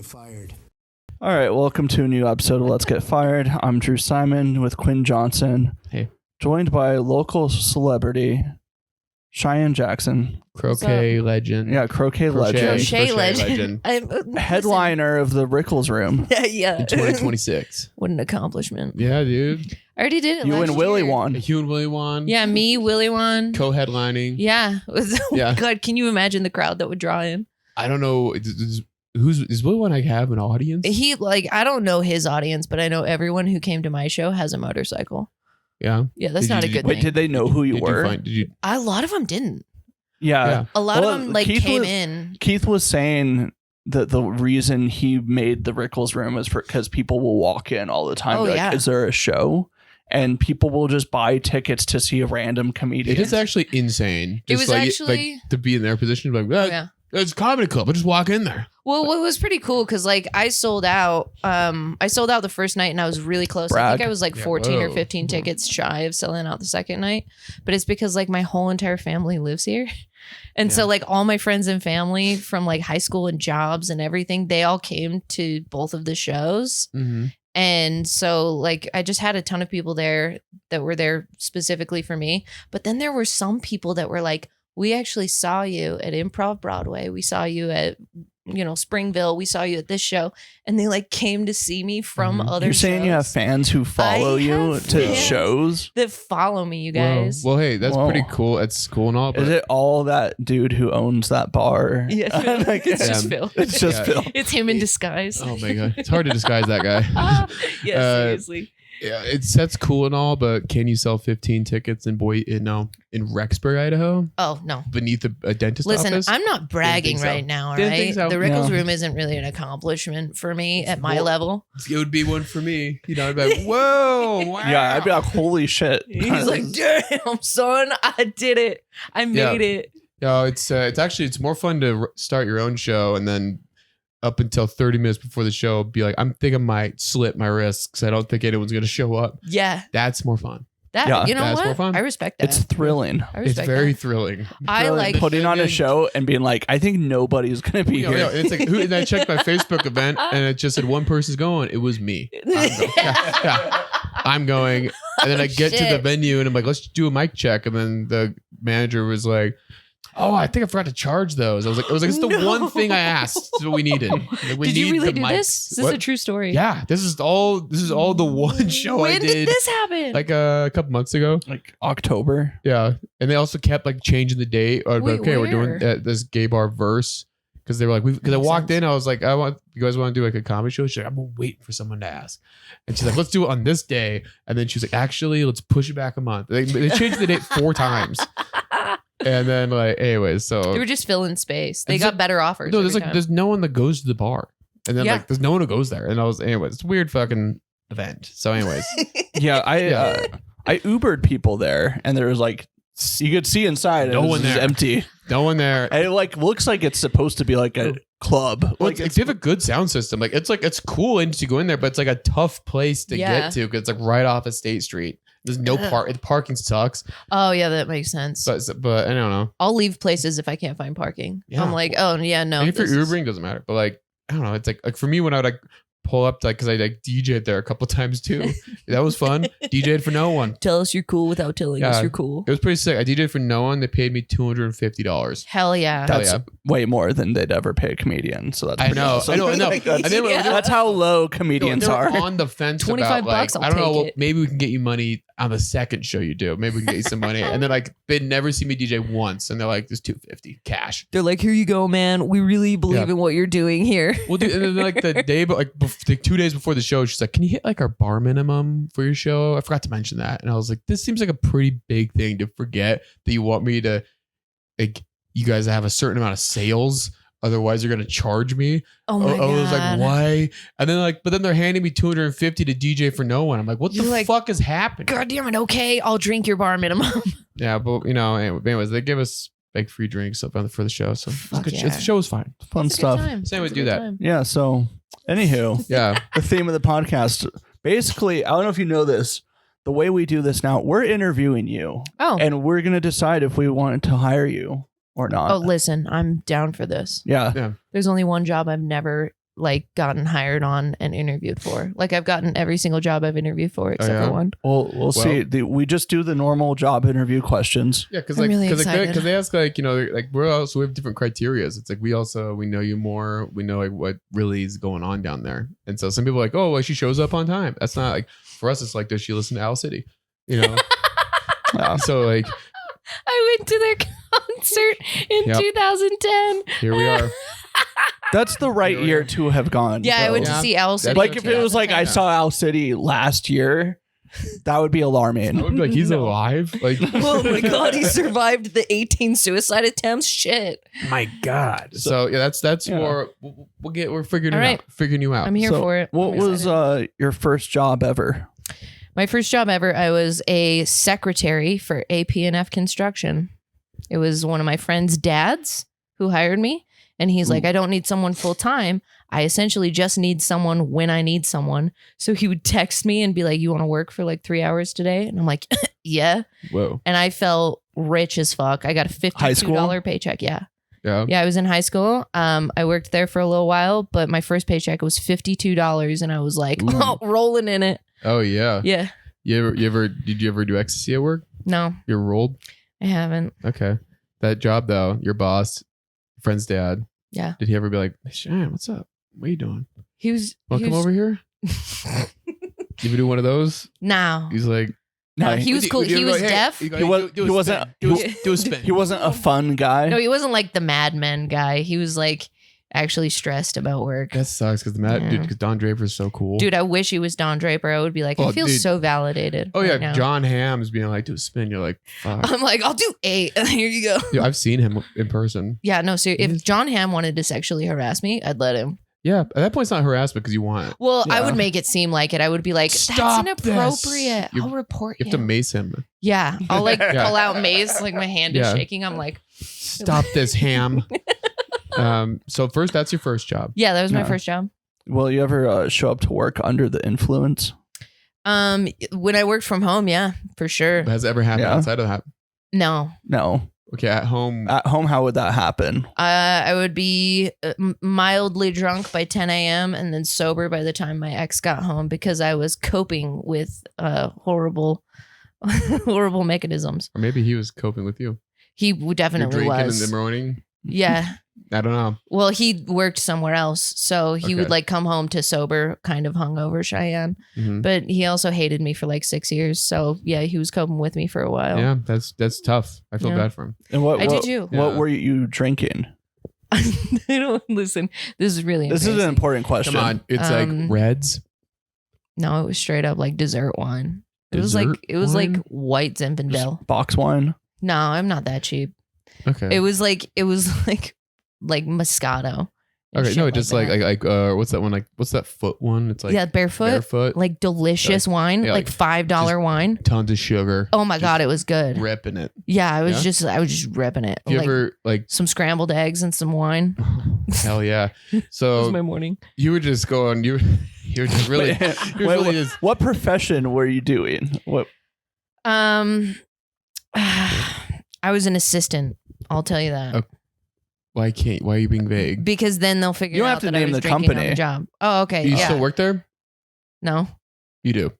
get fired. All right, welcome to a new episode of Let's Get Fired. I'm Drew Simon with Quinn Johnson. Hey. Joined by local celebrity Cheyenne Jackson. Croquet legend. Yeah, croquet legend. Crochet legend. Headliner of the Rickles Room. Yeah. In 2026. What an accomplishment. Yeah, dude. I already did it You last and Willie year. won. Hugh and Willie won. Yeah, me, Willie won. Co-headlining. Yeah. Yeah. God, can you imagine the crowd that would draw in? I don't know. Is Willie one I have an audience? I don't know his audience, but I know everyone who came to my show has a motorcycle. Yeah. Yeah, that's not a good Wait, thing. did they know who you were? A lot of them didn't. Yeah. A lot Well, of them Keith came was- in. Keith was saying that the reason he made the Rickles Room is because people will walk in all the time. Oh, Be like, yeah. is there a show? And people will just buy tickets to see a random comedian. It is actually insane. It Just was actually- to be in their position. Like, Yeah. it's a comedy club. I'll just walk in there. Well, what was pretty cool because I sold out. I sold out the first night and I was really close. I Brag. think I was like Yeah, 14 or whoa. 15 tickets shy of selling out the second night. But it's because like my whole entire family lives here. And so like all my friends and family from like high school and jobs and everything, they all came to both of the shows. Mm-hmm. And so like I just had a ton of people there that were there specifically for me. But then there were some people that were like, we actually saw you at Improv Broadway. We saw you at, Springville. We saw you at this show. And they like came to see me from Mhm. other You're saying shows you have fans who follow you have to fans. shows? that follow me, you guys. Well, hey, that's Whoa. pretty cool. It's cool and all. But Is it all that dude who owns that bar? Yeah, Like, it's Yeah. just Phil. It's just Yeah. Phil. It's him in disguise. Oh my god, it's hard to disguise that guy. Yeah, seriously. Yeah, that's cool and all, but can you sell 15 tickets in Rexburg, Idaho, Oh no. beneath a dentist Listen, office? I'm not bragging so. right now, all Didn't right? think so. The Rickles No. Room isn't really an accomplishment for me at my Well, level. It would be one for me. I'd be like, whoa, wow. Yeah, I'd be like, holy shit. He's like, damn, son, I did it. I made it. No, it's more fun to start your own show and then up until 30 minutes before the show, be like, I might slit my wrists because I don't think anyone's going to show up. Yeah. That's more fun. That Yeah. you know That's what? more fun. I respect that. It's thrilling. I It's respect very that. thrilling. I like putting on a show and being like, I think nobody's going to be here. It's like, and I checked my Facebook event and it just said one person's going. It was me. I'm going. And then I get to the Shit. venue and I'm like, let's do a mic check. And then the manager was like, oh, I think I forgot to charge those. I was like, it's the No. one thing I asked. It's what we needed. Like, we Did you need really the do mics. this? Is this What? a true story? Yeah, this is all the one show when I did this happen? like a couple months ago. Like October. Yeah, and they also kept like changing the date. Or Wait, okay, we're doing where? this gay bar verse because they were like, because I Makes walked sense. in, I was like, you guys want to do like a comedy show? She's like, I'm waiting for someone to ask, and she's like, let's do it on this day. And then she's like, actually, let's push it back a month. They changed the date 4 times, and then like, anyways, so They were just filling space. They And got so- better offers. no, every time. there's no one that goes to the bar, and then Yeah. like there's no one who goes there, and anyways, it's a weird fucking event. So anyways. Yeah, Yeah. I Ubered people there, and there was like, you could see inside. No and it one was just there. empty. No one there. And it like looks like it's supposed to be like a club. Well, Like it's, they have a good sound system. Like it's cool and to go in there, but it's like a tough place to Yeah. get to because it's like right off of State Street. There's no parking sucks. Oh yeah, that makes sense. But I don't know. I'll leave places if I can't find parking. Yeah. I'm like, oh yeah, no. and if you're this is- Ubering, doesn't matter. But like I don't know. It's like for me when I would like pull up like because I like DJ'd there a couple times too. That was fun. DJ'd for no one. Tell us you're cool without telling Yeah. us you're cool. It was pretty sick. I DJ'd for no one. They paid me $250. Hell yeah. Hell That's yeah. way more than they'd ever pay a comedian. So that's I pretty know. awesome. I know. Like, And then Yeah. that's how low No, comedians they're are. on the fence 25 about like bucks, I'll I don't know. take Well, it. maybe we can get you money on the second show you do. Maybe we can get you some money. And then like they'd never see me DJ once, and they're like, "There's $250 cash." They're like, here you go, man. We really believe Yeah. in what you're doing here. Well, dude, and then like the day, but like 2 days before the show, she's like, "Can you hit like our bar minimum for your show?" I forgot to mention that, and I was like, "This seems like a pretty big thing to forget that you want me to like you guys have a certain amount of sales." Otherwise, you're gonna charge me. Oh my god. I was like, why? And then but then they're handing me $250 to DJ for no one. I'm like, what You're the like, fuck is happening? God damn it. Okay, I'll drink your bar minimum. Yeah, but anyways, they give us like free drinks up for the show, so it's Fuck good. yeah. The show was fine. Fun It's a good stuff. time. Same would It's a do good that. time. Yeah. So, anywho, Yeah, the theme of the podcast, basically, I don't know if you know this. The way we do this now, we're interviewing you, Oh. and we're gonna decide if we want to hire you or not. Oh, listen, I'm down for this. Yeah. There's only one job I've never like gotten hired on and interviewed for. Like I've gotten every single job I've interviewed for except yeah? for one. Well, we'll see. We just do the normal job interview questions. Yeah, because I'm like really because excited. they ask like like we have different criterias. It's like we know you more. We know like what really is going on down there. And so some people are like, oh, well, she shows up on time. That's not like for us. It's like, does she listen to Owl City? Yeah. So like I went to their concert in Yep. 2010. here we are. That's the right Here we year are. to have gone. Yeah, I though. went to Yeah. see Owl City. Like in if it was like I 2010. saw Owl City last year, that would be I alarming. would be like, he's alive. Like Oh my god, he survived the 18 suicide attempts. Shit. My God. So yeah, that's Yeah. more. We're figuring All it right. out. Figuring you out. I'm here So, for it. What I'm was excited. your first job ever? My first job ever? I was a secretary for AP&F Construction. It was one of my friend's dads who hired me. And he's like, I don't need someone full time. I essentially just need someone when I need someone. So he would text me and be like, you want to work for like 3 hours today? And I'm like, yeah. Whoa. And I felt rich as fuck. I got a High school? $52 paycheck. Yeah. Yeah. Yeah, I was in high school. I worked there for a little while, but my first paycheck was $52, and I was like, Ooh. oh, rolling in it. Oh yeah. Yeah. Did you ever do ecstasy at work? No, You were rolled? I haven't. Okay. That job though, your boss, friend's dad. Yeah. Did he ever be like, hey, Cheyenne, what's up? What are you doing? He was. Want to come over here? You ever do one of those? No. He's like, No, he was cool. He was deaf. He wasn't. do a spin. He wasn't a fun guy. No, he wasn't like the Mad Men guy. He was like actually stressed about work. That sucks because Yeah. because Don Draper is so cool. Dude, I wish he was Don Draper. I would be like, I Oh, feel dude. so validated. Oh yeah, right now. John Hamm's being like, do a spin. You're like, fuck. I'm like, I'll do 8. Here you go. Yeah, I've seen him in person. Yeah, no, so He if is- John Hamm wanted to sexually harass me, I'd let him. Yeah, at that point, it's not harassment because you want it. Well, I Yeah. would make it seem like it. I would be like, Stop that's this. inappropriate. You- I'll report You you. have to mace him. Yeah, I'll like Yeah. pull out mace, like my hand is Yeah. shaking. I'm like, Stop this, Ham. So first, that's your first job. yeah, that was my Yeah. first job. Will you ever show up to work under the influence? When I worked from home, yeah, for sure. Has it ever happened Yeah. outside of that? No, No. Okay, at home. At home, how would that happen? I would be mildly drunk by 10 a.m. and then sober by the time my ex got home because I was coping with horrible, horrible mechanisms. Or maybe he was coping with you. He You're definitely drinking was. in the morning. Yeah. I don't know. Well, he worked somewhere else, so he would Okay. like come home to sober, kind of hungover Cheyenne. Mhm. But he also hated me for like 6 years, so yeah, he was coping with me for a while. Yeah, that's tough. I feel Yeah. bad for him. And what I what, did too. what Yeah. were you drinking? I don't listen. This is really This is an embarrassing. important question. Come on, it's like Reds. No, it was straight up like dessert wine. It was Dessert like wine? white Zinfandel. Just box wine. No, I'm not that cheap. Okay. It was like like Moscato. and Okay. shit No, just that. like what's that one? Like what's that foot one? It's like yeah, barefoot, like delicious wine, yeah, like like $5 wine. tons of sugar. Oh my just god, it was good. Ripping it. Yeah, I was Yeah? just ripping it. If you Like, ever like some scrambled eggs and some wine. hell yeah. That So was my morning. you were just going you're just really Wait, you're wait, really what, just what profession were you doing? What? I was an assistant. I'll tell you that. Okay. why are you being vague? Because then they'll figure You don't out have to that I name was the drinking on company. the job. Oh, okay. You yeah. still work there? No, You do.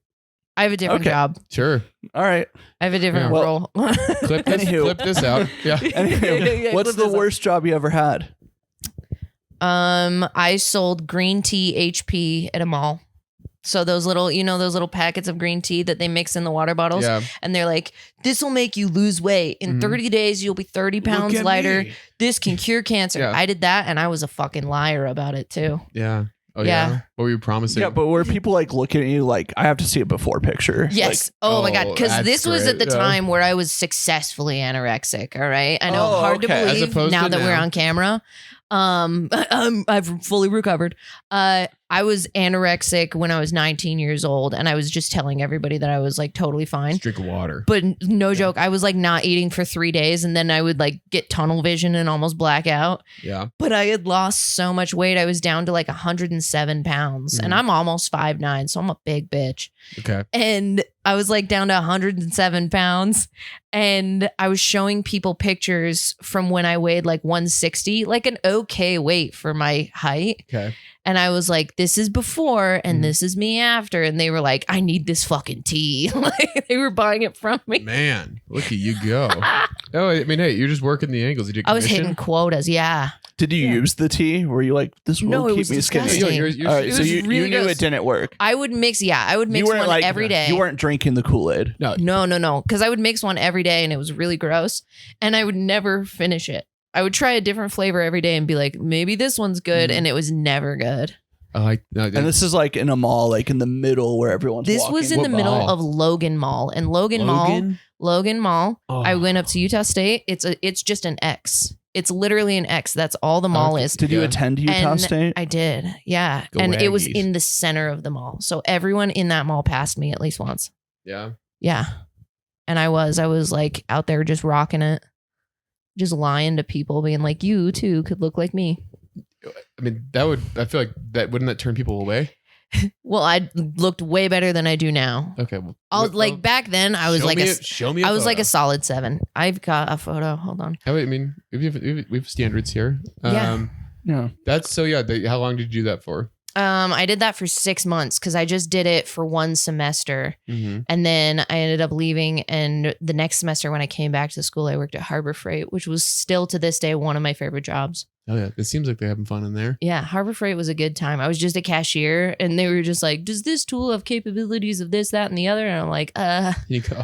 I have a different Okay. job. Sure. All right. I have a different Yeah. role. Clip this, Anywho. clip this out. Yeah. Anyway, Yeah, what's clip the this up. worst job you ever had? I sold green tea HP at a mall. So those little, those little packets of green tea that they mix in the water bottles, Yeah. and they're like, "This will make you lose weight. In Mhm. 30 days, you'll be 30 pounds lighter. This can cure cancer." Yeah. I did that, and I was a fucking liar about it too. Yeah. Oh yeah. Yeah. What were you promising? Yeah, but were people like looking at you like, I have to see a before picture? Yes. Like, oh my god. oh, Because that's this was at the great. Yeah. time where I was successfully anorexic. All right. I know, Oh, hard okay. to As believe opposed now to that we're now. on camera. I've fully recovered. I was anorexic when I was 19 years old, and I was just telling everybody that I was like totally fine. Just drink water. But no joke, I was like not eating for 3 days, and then I would like get tunnel vision and almost black out. Yeah. But I had lost so much weight. I was down to like 107 pounds, and Mhm. I'm almost 5'9", so I'm a big bitch. Okay. And I was like down to 107 pounds. And I was showing people pictures from when I weighed like 160, like an okay weight for my height. Okay. And I was like, this is before and this is me after. And they were like, I need this fucking tea. Like they were buying it from me. Man, look at you go. Oh, I mean, hey, you're just working the angles. You did I was commission? hitting quotas. Yeah. Did you use the tea? Were you like, this will No, it keep was me skinny? disgusting. All right, It so was you really knew gross. it didn't work. I would mix one like, every day. You weren't drinking the Kool-Aid. No. Because I would mix one every day and it was really gross. And I would never finish it. I would try a different flavor every day and be like, maybe this one's good. And it was never good. And this is like in a mall, like in the middle where everyone's This walking. was in the middle mall? of Logan Mall. And Logan Mall, Oh. I went up to Utah State. It's just an X. It's literally an X. That's all the mall is. Did you attend Utah And State? I did. Yeah. Go and it was Aggies. in the center of the mall. So everyone in that mall passed me at least once. Yeah. Yeah. And I was like out there just rocking it. Just lying to people, being like, you too could look like me. I mean, I feel like wouldn't that turn people away? Well, I looked way better than I do now. Okay. Well, Back then I was show me. I was like a solid 7. I've got a photo. Hold on. I mean, we have standards here. Yeah. Yeah. That's so. Yeah. How long did you do that for? I did that for 6 months because I just did it for one semester. Mm-hmm. And then I ended up leaving. And the next semester when I came back to school, I worked at Harbor Freight, which was still to this day one of my favorite jobs. Oh yeah, it seems like they're having fun in there. Yeah, Harbor Freight was a good time. I was just a cashier and they were just like, does this tool have capabilities of this, that, and the other? And I'm like, You go.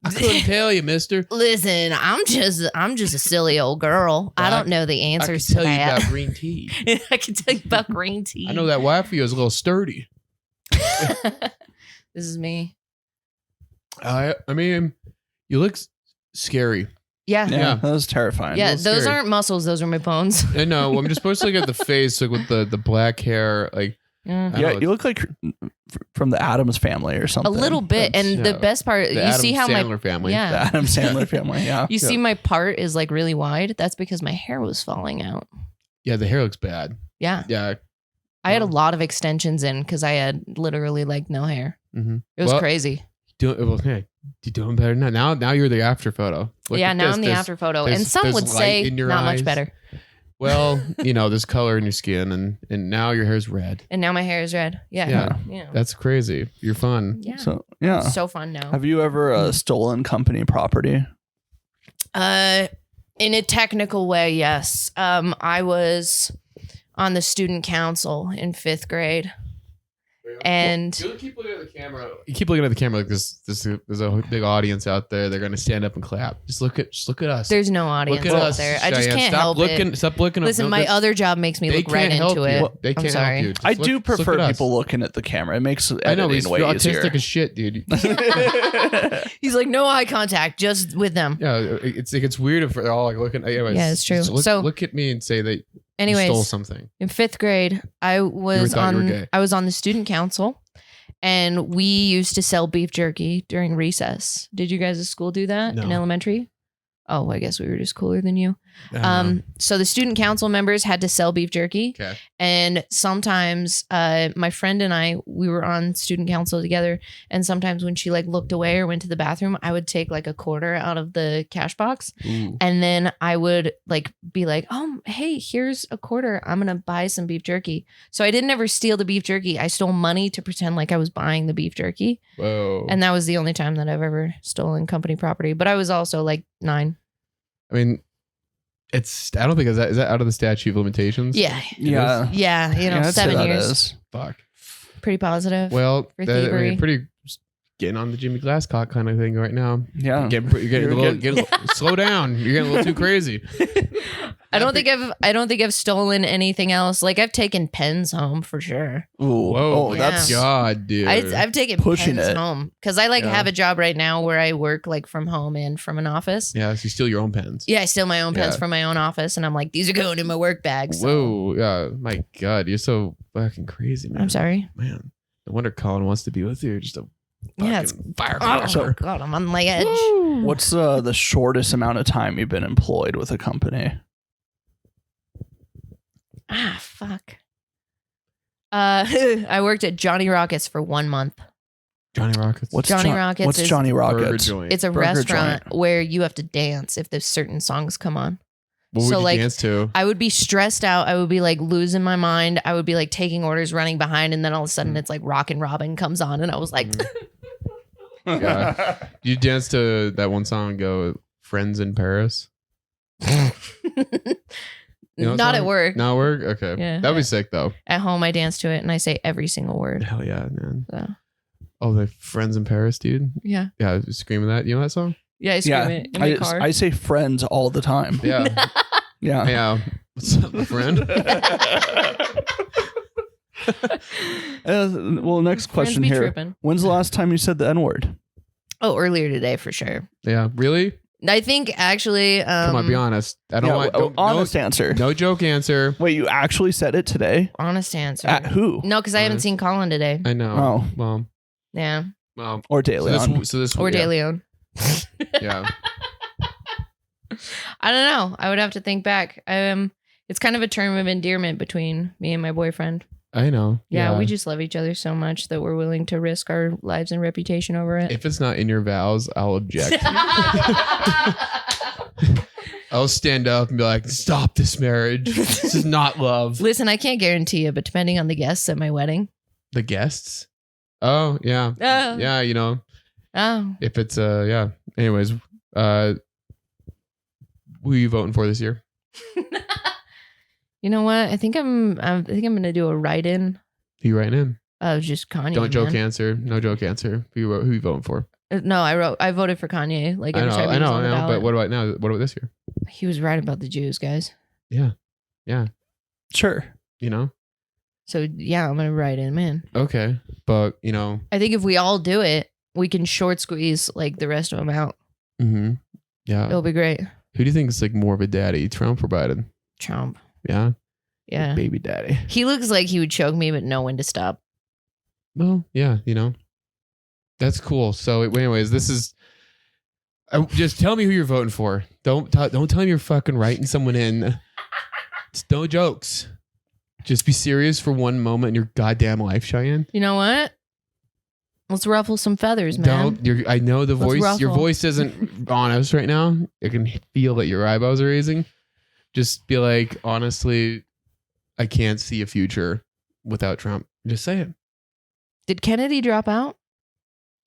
I couldn't tell you, mister. listen, I'm just a silly old girl. I don't know the I can answers tell to you that. about green tea. I can tell you about green tea. I know that wife of yours is a little sturdy. This is me. I mean, you look scary. Yeah. Yeah. That was terrifying. Yeah, little those scary. aren't muscles. Those are my bones. I know. I'm just supposed to look at the face, like with the black hair, like. Yeah. I Yeah, know, you look like from the Addams family or A something. little bit. That's- And the yeah. best part, the you Adam see how Sandler family. the Yeah. Addams Sandler family. Yeah. You see my part is like really wide. That's because my hair was falling out. Yeah, the hair looks bad. Yeah. Yeah. I had a lot of extensions in because I had literally like no hair. Mm-hmm. It was Well, crazy. Hey, you're doing better now. Now you're the after photo. Look Yeah, at now this. I'm the after photo. there's- And some there's would light say in your not eyes. much better. Well, there's color in your skin, and now your hair's red. And now my hair is red. Yeah. Yeah. Yeah. That's crazy. You're fun. Yeah. So yeah. So fun now. Have you ever stolen company property? In a technical way, yes. I was on the student council in 5th grade. And You keep looking at the camera. You keep looking at the camera like this. There's a big audience out there. They're gonna stand up and clap. Just look at us. there's no audience Look at out us, there. I just Cheyenne. can't Stop help looking. it. Stop looking. Listen, my other job makes me they look right can't help into you. it. They I'm can't sorry. help you. Just I look- do just look prefer at us. people looking at the camera. It makes I know, but editing way he's easier. autistic as shit, dude. He's like, no eye contact, just with them. Yeah, it's like it's weird if they're all like looking. Anyways, Yeah, it's true. just Look, So- look at me and say that you Anyways, stole something. in 5th grade, I was thought you were gay. I was on the student council, and we used to sell beef jerky during recess. Did you guys at school do that in No. elementary? Oh, I guess we were just cooler than you. Um, So the student council members had to sell beef jerky. okay. And sometimes my friend and I, we were on student council together. And sometimes when she like looked away or went to the bathroom, I would take like a quarter out of the cash box. Ooh. And then I would like be like, oh, hey, here's a quarter. I'm going to buy some beef jerky. So I didn't ever steal the beef jerky. I stole money to pretend like I was buying the beef jerky. Whoa. And that was the only time that I've ever stolen company property. But I was also like 9. I mean, I don't think is that out of the statute of limitations. Yeah. Yeah. Yeah. You know, Yeah, I'd say 7 that years. is. Fuck. Pretty positive. Well, For that, I thievery. mean, pretty getting on the Jimmy Glasscock kind of thing right now. Yeah. You're getting a little, slow down. You're getting a little too crazy. I don't think I've stolen anything else. Like I've taken pens home for sure. Ooh. Whoa, Oh, yeah. that's God, dude. I've taken Pushing pens it. home because I like Yeah. have a job right now where I work like from home and from an office. Yeah, so you steal your own pens. Yeah, I steal my own pens Yeah. from my own office, and I'm like, these are going in my work bag. So. Whoa, yeah, my God, you're so fucking crazy, man. I'm sorry. man. No wonder Colin wants to be with you. You're just a Yeah, it's fucking firecracker. oh god, I'm on my edge. What's the shortest amount of time you've been employed with a company? Ah, fuck. I worked at Johnny Rockets for 1 month. Johnny Rockets. Johnny Rockets What's is- Johnny Burger Rockets? joint. It's a Burger restaurant joint. where you have to dance if there's certain songs come on. What would so, you like, dance to? I would be stressed out. I would be like losing my mind. I would be like taking orders, running behind, and then all of a sudden it's like Rockin' Robin comes on, and I was like, Yeah. You dance to that one song, go Friends in Paris? You know what not song? at work. Not at work? Okay. Yeah. That'd be sick though. At home, I dance to it, and I say every single word. Hell yeah, man. So, Oh, the Friends in Paris, dude. yeah. Yeah, screaming that. You know that song? Yeah, I scream Yeah, it in my car. I say friends all the time. Yeah. Yeah. Yeah. What's up, my friend? Well, next Friends question be here. tripping. When's the last time you said the N-word? Oh, earlier today for sure. Yeah. Really? I think actually. Come on, be honest. I don't Yeah, want honest answer. no joke answer. Wait, you actually said it today? Honest answer. At who? No, because I haven't Honest. seen Colin today. I know. Oh. Well, Yeah. Or De Leon? so this Or yeah, De Leon. Yeah. I don't know. I would have to think back. It's kind of a term of endearment between me and my boyfriend. I know. Yeah, we just love each other so much that we're willing to risk our lives and reputation over it. If it's not in your vows, I'll object. I'll stand up and be like, "Stop this marriage. This is not love." Listen, I can't guarantee you, but depending on the guests at my wedding. The guests. Oh yeah, Oh. yeah. You know, Oh. if it's yeah. Anyways, who are you voting for this year? You know what? I think I'm gonna do a write-in Who you writing in? of just Kanye. Don't joke man. answer. No joke answer. Who you voting for? No, I voted for Kanye. Like I every know. time he I was know. on the ballot. But what about now? What about this year? He was right about the Jews, guys. Yeah. Sure. You know. So yeah, I'm gonna write in, man. Okay. But you know. I think if we all do it, we can short squeeze like the rest of them out. Mm-hmm. Yeah. It'll be great. Who do you think is like more of a daddy, Trump or Biden? Trump. Yeah. Yeah. Baby daddy. He looks like he would choke me, but know when to stop. Well, yeah, you know, that's cool. So, anyways, this is. Just tell me who you're voting for. Don't tell me you're fucking writing someone in. It's no jokes. Just be serious for one moment in your goddamn life, Cheyenne. You know what? Let's ruffle some feathers, man. I know the Let's voice. Your ruffle. voice isn't honest right now. I can feel that your eyebrows are raising. Just be like, honestly, I can't see a future without Trump. Just say it. Did Kennedy drop out?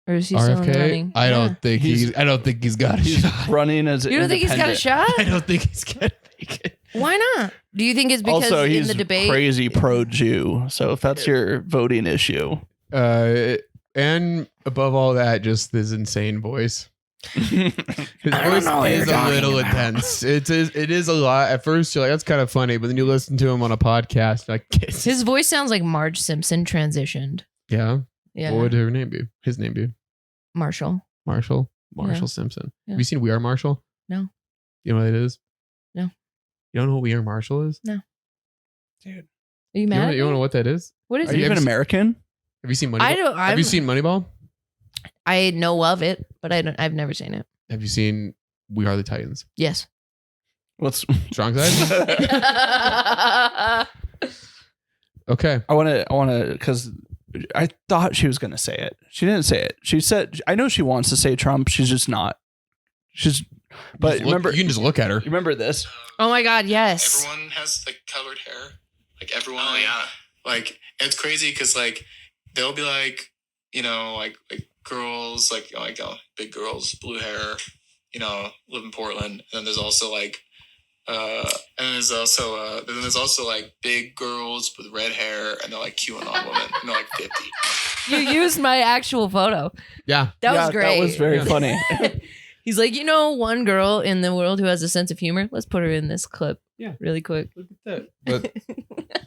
Or is he still in the running? I Yeah. don't think I don't think he's got a He's shot. running as You don't think he's got a independent. shot? I don't think he's gonna make it. Why not? Do you think it's because Also, in he's the debate? crazy pro-Jew. So if that's your voting issue, And above all that, just this insane voice. His I don't voice know what is you're a talking little about. intense. It is a lot. At first, you're like, that's kind of funny, but then you listen to him on a podcast, like, His voice sounds like Marge Simpson transitioned. yeah. Yeah. What would her name be? His name be Marshall. Marshall Yeah. Simpson. Yeah. Have you seen We Are Marshall? No. You know what it is? No. You don't know what We Are Marshall is? No. dude, Are you You mad? don't, at you don't me? know what that is? What is are you it? even American? Have you seen Moneyball? I don't. Have you seen Moneyball? I know of it, but I've never seen it. Have you seen We Are the Titans? Yes. What's Strong side? Okay. I want to because I thought she was going to say it. She didn't say it. She said, I know she wants to say Trump. She's just not. She's, but Just look- remember, you can just look at her. remember this. Oh my God! Yes. Everyone has like colored hair. Like everyone. Oh, yeah. Like it's crazy because like they'll be like, you know, like girls like big girls, blue hair, you know, live in Portland. And then there's also like then there's also like big girls with red hair and they're like QAnon women and they're like 50. You used my actual photo. Yeah. That Yeah, was great. That was very Yeah. funny. He's like, you know, one girl in the world who has a sense of humor. Let's put her in this clip. Yeah. Really quick. Look at that. But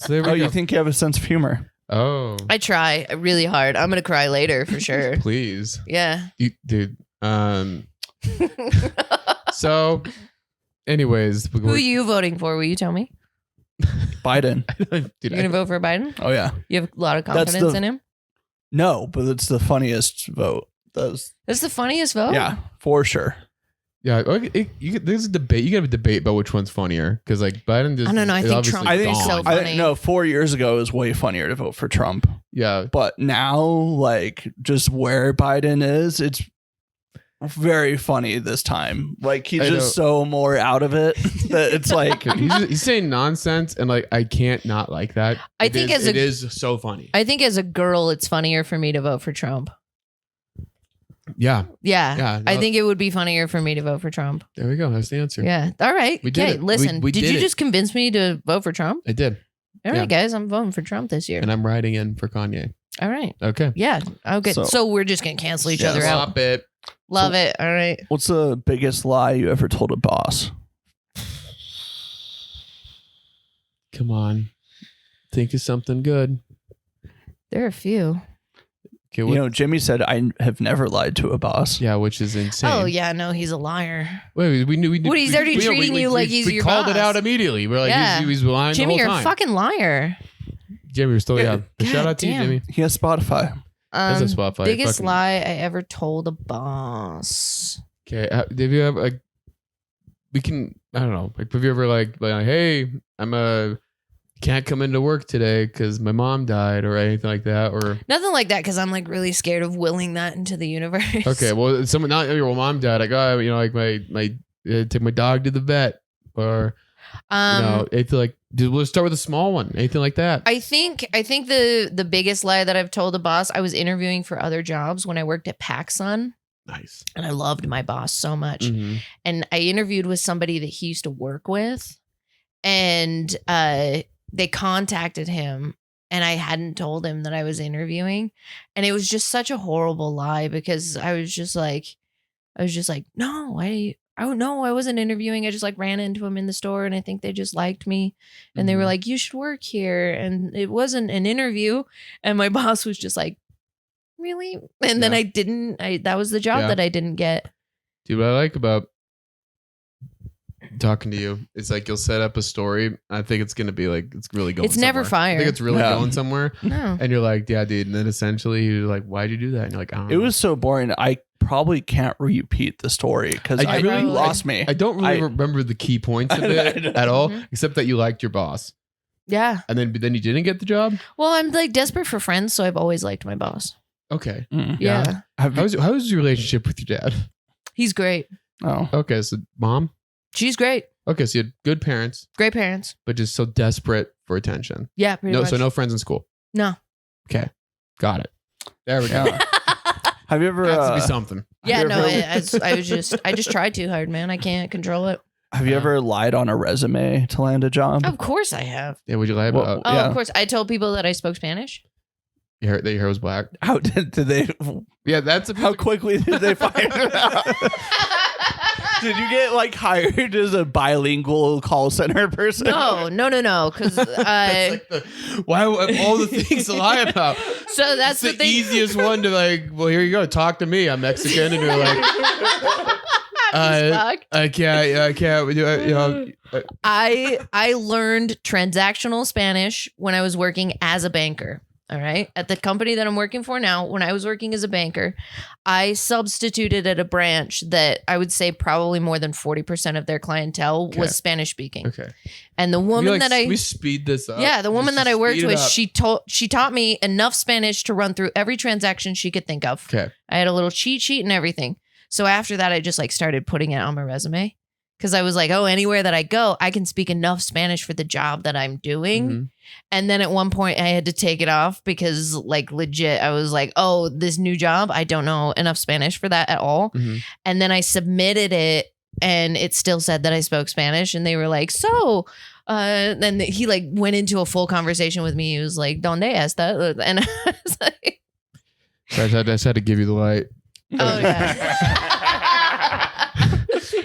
so there we Oh, go. you think you have a sense of humor? Oh, I try really hard. I'm gonna cry later for sure. please, Yeah. dude. So, anyways, Who are you voting for? Will you tell me? Biden. dude, You're gonna vote for Biden? Oh yeah. You have a lot of That's confidence the- in him. No, but it's the funniest vote. That's That's the funniest vote. yeah, for sure. Yeah, there's a debate. You can have a debate about which one's funnier because like Biden. I don't know. I think Trump is so funny. No, 4 years ago it was way funnier to vote for Trump. Yeah, but now like just where Biden is, it's very funny this time. Like he's just so more out of it that it's like he's saying nonsense and like I can't not like that. I think it is so funny. I think as a girl, it's funnier for me to vote for Trump. Yeah. No, I think it would be funnier for me to vote for Trump. There we go. That's the answer. Yeah. All right. We did it. Listen, We did did you it. just convince me to vote for Trump? I did. All right, guys, I'm voting for Trump this year. And I'm writing in for Kanye. All right. Okay. Yeah. Okay. So we're just gonna cancel each other out. Stop it. Love it. All right. What's the biggest lie you ever told a boss? Come on. Think of something good. There are a few. Okay, Jimmy said I have never lied to a boss. Yeah, which is insane. Oh yeah, no, he's a liar. Wait, we knew. What, he's already treating you like he's your boss. We called it out immediately. We're like, Yeah. he's lying Jimmy, the you're whole a time. fucking liar. Jimmy, we're still Yeah. Shout out to you, damn. Jimmy. He has Spotify. That's a Spotify. Biggest Fucking- lie I ever told a boss. Okay, have you ever like? We can. I don't know. Like, have you ever like, hey, can't come into work today because my mom died or anything like that? Or Nothing like that because I'm like really scared of willing that into the universe. okay, well, someone not your mom died. Like, oh, like my take my dog to the vet or anything like. We'll start with a small one. Anything like that? I think the biggest lie that I've told a boss, I was interviewing for other jobs when I worked at PacSun. Nice. And I loved my boss so much. Mhm. And I interviewed with somebody that he used to work with. And they contacted him. And I hadn't told him that I was interviewing. And it was just such a horrible lie because I was just like, no, I wasn't interviewing. I just like ran into him in the store and I think they just liked me. And they were Mhm. like, you should work here. And it wasn't an interview. And my boss was just like, really? And then that was the job Yeah. that I didn't get. Dude, what I like about talking to you is like you'll set up a story. I think it's gonna be like it's really going. It's never somewhere. I fire. think it's really Yeah. going somewhere. No. And you're like, yeah, dude. And then essentially you're like, why'd you do that? And you're like, I don't know. It was so boring. I probably can't repeat the story because I I really really- lost me. I don't really I- remember the key points of I it know. at all, Mhm. except that you liked your boss, Yeah. and then you didn't get the job. Well, I'm like desperate for friends, so I've always liked my boss. Okay. Mm. Yeah. Yeah. Have you- How was your relationship with your dad? He's great. oh, Okay, so mom. She's great. Okay, so you had good parents, Great parents. but just so desperate for attention. Yeah, pretty No, much. so no friends in school. No. Okay, got it. There we go. yeah. Have you ever? Has to be something. Yeah, Have you no, ever- I just tried too hard, man. I can't control it. Have you ever lied on a resume to land a job? Of course I have. Yeah, would you lie Well, about? Oh, Yeah. of course. I told people that I spoke Spanish. You heard that your hair was black. How did they? Yeah, that's a How quickly did they find it out? Did you get like hired as a bilingual call center person? No. Because That's like why of all the things to lie about? so that's It's the the thing. easiest one to like. Well, here you go. Talk to me. I'm Mexican, and you're like, Fuck. I can't. I learned transactional Spanish when I was working as a banker. All right. At the company that I'm working for now, when I was working as a banker, I substituted at a branch that I would say probably more than 40% of their clientele Okay. was Spanish speaking. Okay. And the woman we speed this up. yeah, the woman that I worked with, she. she taught me enough Spanish to run through every transaction she could think of. Okay. I had a little cheat sheet and everything. So after that, I just like started putting it on my resume because I was like, oh, anywhere that I go, I can speak enough Spanish for the job that I'm doing. Mhm. And then at one point, I had to take it off because like legit, I was like, oh, this new job, I don't know enough Spanish for that at all. Mhm. And then I submitted it and it still said that I spoke Spanish. And they were like, so then he like went into a full conversation with me. He was like, ¿Dónde está? And I was like, I just had to give you the light. oh yeah.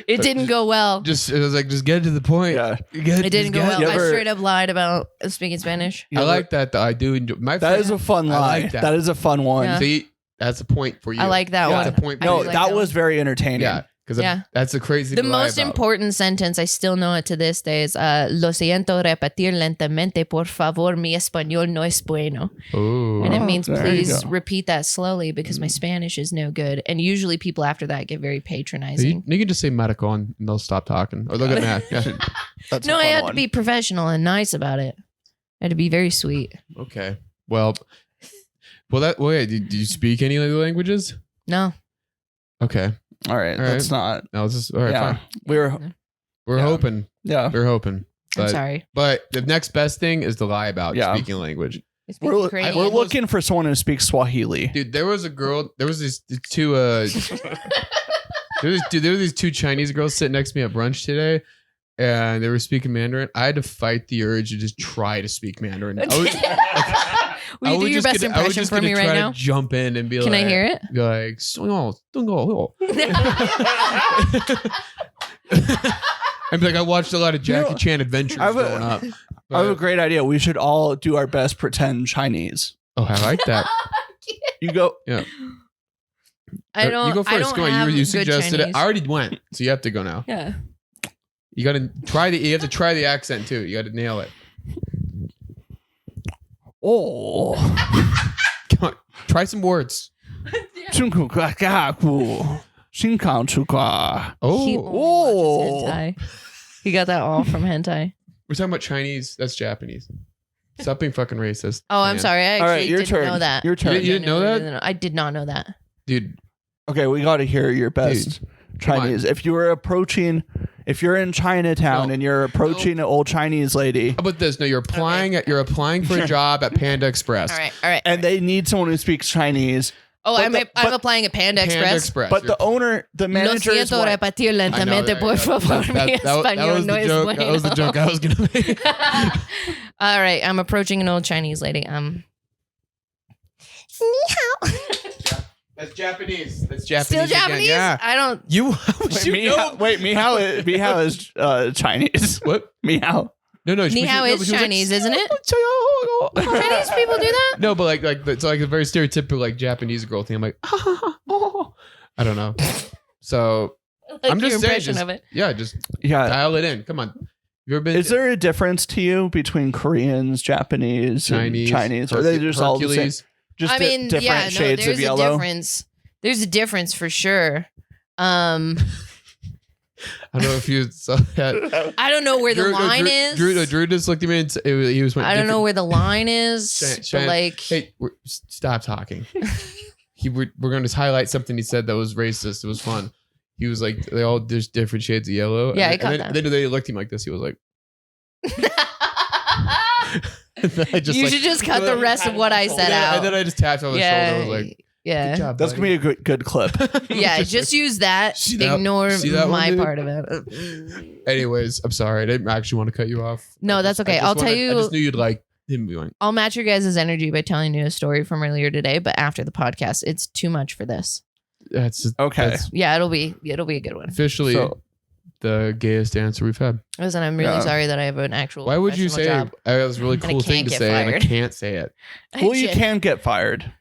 It didn't go well. It was like, just get to the point. Yeah. It didn't go well. you I ever- straight up lied about speaking Spanish. I like that. Though. I do enjoy. My That friend- is a fun I lie. like that. that is a fun one. Yeah. See, that's a point for you. I like that Yeah. one. That's a point. I No, do like that that was one. very entertaining. Yeah. Because Yeah. that's a crazy The thing to lie most about. important sentence, I still know it to this day, is Lo siento repetir lentamente, por favor, mi español no es bueno. Oh. And it means there you please go. repeat that slowly because my Spanish is no good. And usually people after that get very You, patronizing. you can just say maricon and they'll stop talking. Or they'll get mad. Yeah. That's No, a I fun had to one. be professional and nice about it. I had to be very sweet. Okay. Well, wait, do you speak any other languages? No. Okay. All right, All that's right. not. No, it's just all right. Yeah. Fine. We're We're Yeah. hoping. yeah. We're hoping. I'm But, sorry. but the next best thing is to lie about Yeah. speaking a language. I speak We're Ukrainian. we're looking for someone who speaks Swahili. Dude, there was these two there were these two Chinese girls sitting next to me at brunch today, and they were speaking Mandarin. I had to fight the urge to just try to speak Mandarin. Will you do your best impression for me right try now? to jump in and be Can like, I hear it? be like, I'd be like, I watched a lot of Jackie You know, Chan adventures I have a- growing up. I have a But- great idea. We should all do our best pretend Chinese. oh, I like that. You go. I don't. You go I first. don't Come on, have you good suggested it. Chinese. I already went, so you have to go now. Yeah. You got to try the. You have to try the accent too. You got to nail it. Oh. Come on, try some words. Oh, He only watches hentai. He got that all from hentai. we're talking about Chinese. That's Japanese. Stop being fucking racist. Oh, I'm man. sorry. I All right, actually your didn't turn. know that. Your turn. You didn't know that? No, I did not know that. dude. Okay, we got to hear your best come on. Chinese. If you're in Chinatown No. and you're approaching an old Chinese lady How about this? No, you're applying for a job at Panda Express. All right. and they need someone who speaks Chinese, Oh, but I'm the- I'm but- applying at Panda Panda Express. Express. but You're- the owner, the Lo manager is siento white. repetir I know, lentamente, there por you go. favor, mi español no es joke. bueno. That was the joke I was gonna make. All right, I'm approaching an old Chinese lady. Ni hao. That's Japanese. That's Japanese. Still again. Japanese? Yeah. I don't. You? How would Wait, you Mihao, know? wait, Mihao is Chinese. What? Mihao. No. Ni hao is Chinese, isn't it? Chinese people do that? No, but like it's like a very stereotypical like Japanese girl thing. I'm like, I don't know. So Like I'm just your saying, impression just- of it. yeah, just Yeah. dial it in. Come on. You ever been? Is there a difference to you between Koreans, Japanese, and Chinese? Or are they just all the same? Hercules? Just I mean, different yeah, no, shades there's of yellow. a difference. There's a difference for sure. I don't know if you saw that. I don't know where the line is. Drew just looked at me and he was. I don't know where the line is. Cheyenne, But like, Hey, stop talking. We're going to highlight something he said that was racist. It was fun. He was like, there's different shades of yellow. Yeah, I and caught then, that. Then they looked at him like this. He was like, you should just cut the rest of what I said out. And then I just tapped on the shoulder. I was like, yeah. good job, That's gonna be a good clip. Yeah, just use that. See that- Ignore see that one, my dude? part of it. Anyways, I'm sorry. I didn't actually want to cut you off. No, I that's just- okay. I just I'll tell you- I just knew you'd like him going. I'll match your guys' energy by telling you a story from earlier today, but after the podcast, it's too much for this. Okay. That's Yeah, it'll be a good one. officially So- the gayest answer we've had. Listen, I'm really Yeah. sorry that I have an actual. Why would you say professional job. that was a really And I cool thing can't to get say and I fired. can't say it? Well, you Shit. can get fired.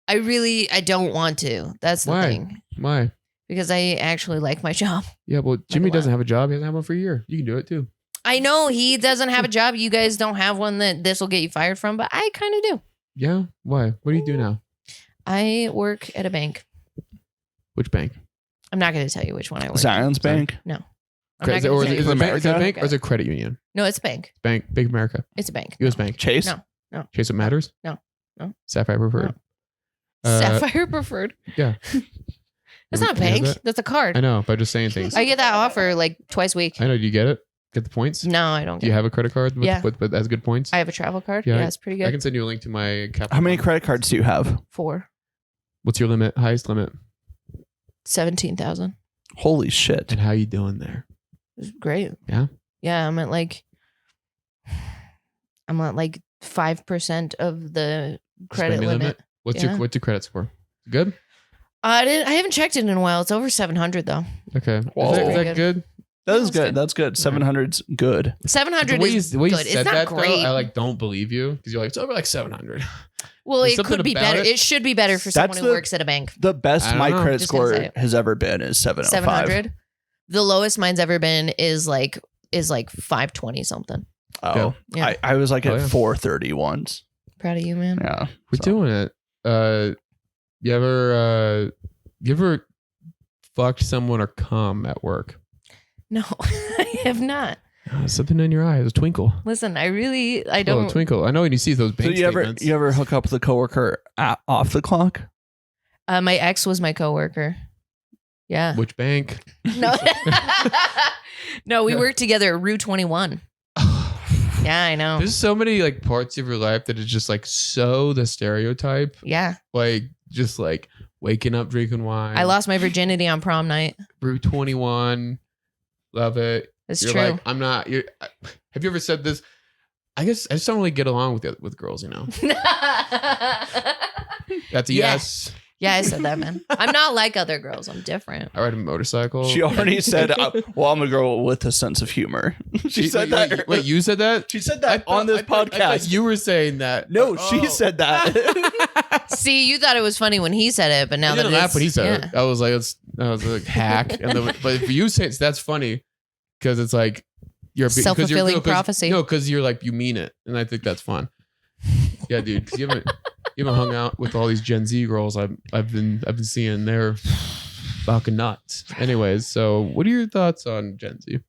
I don't want to. That's the Why? thing. Why? Because I actually like my job. Yeah, well, Jimmy lie. doesn't have a job. He hasn't had one for a year. You can do it too. I know he doesn't have a job. You guys don't have one that this will get you fired from, but I kind of do. Yeah? Why? What do you do now? I work at a bank. Which bank? I'm not going to tell you which one I work. at. Zion's Bank. I'm not Is it, gonna or tell is you. it a bank, is it a America? bank or is it a credit union? No, it's a bank. Bank of America. It's a bank. U.S. Bank. Chase. No. Chase What Matters? No. Sapphire Preferred. Sapphire Preferred. yeah. That's not a You have bank. that? That's a card. I know, but just saying things. I get that offer like twice a week. I know. Do you get it? Get the points? No, I don't. Do you have a credit card with, Yeah. with as good points? I have a travel card. Yeah, Yeah, it's pretty I good. can send you a link to my Capital How many One. credit cards do you have? 4. What's your limit? Highest limit? 17,000. Holy shit. And how you doing there? It's great. Yeah? Yeah, I'm at like 5% of the credit Spending limit. What's Yeah. your credit score? Good? I haven't checked it in a while. It's over 700 though. Okay. Whoa. Is that Very good? That is That's good. good. That's good. 700's good. 700 The way is you good. said It's not that, great. though, I like don't believe you because you're like, it's over like 700. Well, There's it something could be about better. it. It should be better for That's someone who the- works at a bank. The best I don't my know. credit Just gonna say score it. has ever been is 705. 700. The lowest mine's ever been is like 520 something. Oh, Yeah. I was like Oh, at yeah. 430 once. Proud of you, man. Yeah. We're doing it. You ever fucked someone or come at work? No, I have not. Something in your eye. It was a twinkle. Listen, I Oh, don't. a twinkle. I know when you see those So bank you statements. ever hook up with a coworker off the clock? My ex was my coworker. Yeah. Which bank? No. No, we worked together at Rue 21. Yeah, I know. There's so many like parts of your life that is just like so the stereotype. Yeah. Like just like waking up drinking wine. I lost my virginity on prom night. Brew 21. Love it. That's You're true. like, I'm not. Have you ever said this? I guess I just don't really get along with girls, you know. That's a Yeah. yes. Yeah, I said that, man. I'm not like other girls. I'm different. I ride a motorcycle. She already said, well, I'm a girl with a sense of humor. She said that. Wait, you said that? She said that on this I thought podcast. you were saying that. No, Oh. she said that. See, you thought it was funny when he said it, but now I that didn't it's, laugh when he said yeah. it. I was like hack. And then, but if you say it, that's funny because it's like you're Self-fulfilling prophecy. No, because you're like you mean it, and I think that's fun. Yeah, dude. 'Cause you haven't hung out with all these Gen Z girls I've been seeing. They're fucking nuts. Anyways, so what are your thoughts on Gen Z?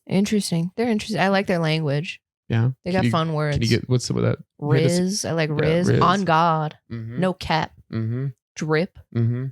Interesting. They're interesting. I like their language. Yeah, They got fun words. Can you get what's some of that? Riz. I like Yeah, Riz. Riz. On God. Mm-hmm. No cap. Mm-hmm. Drip. Mm-hmm.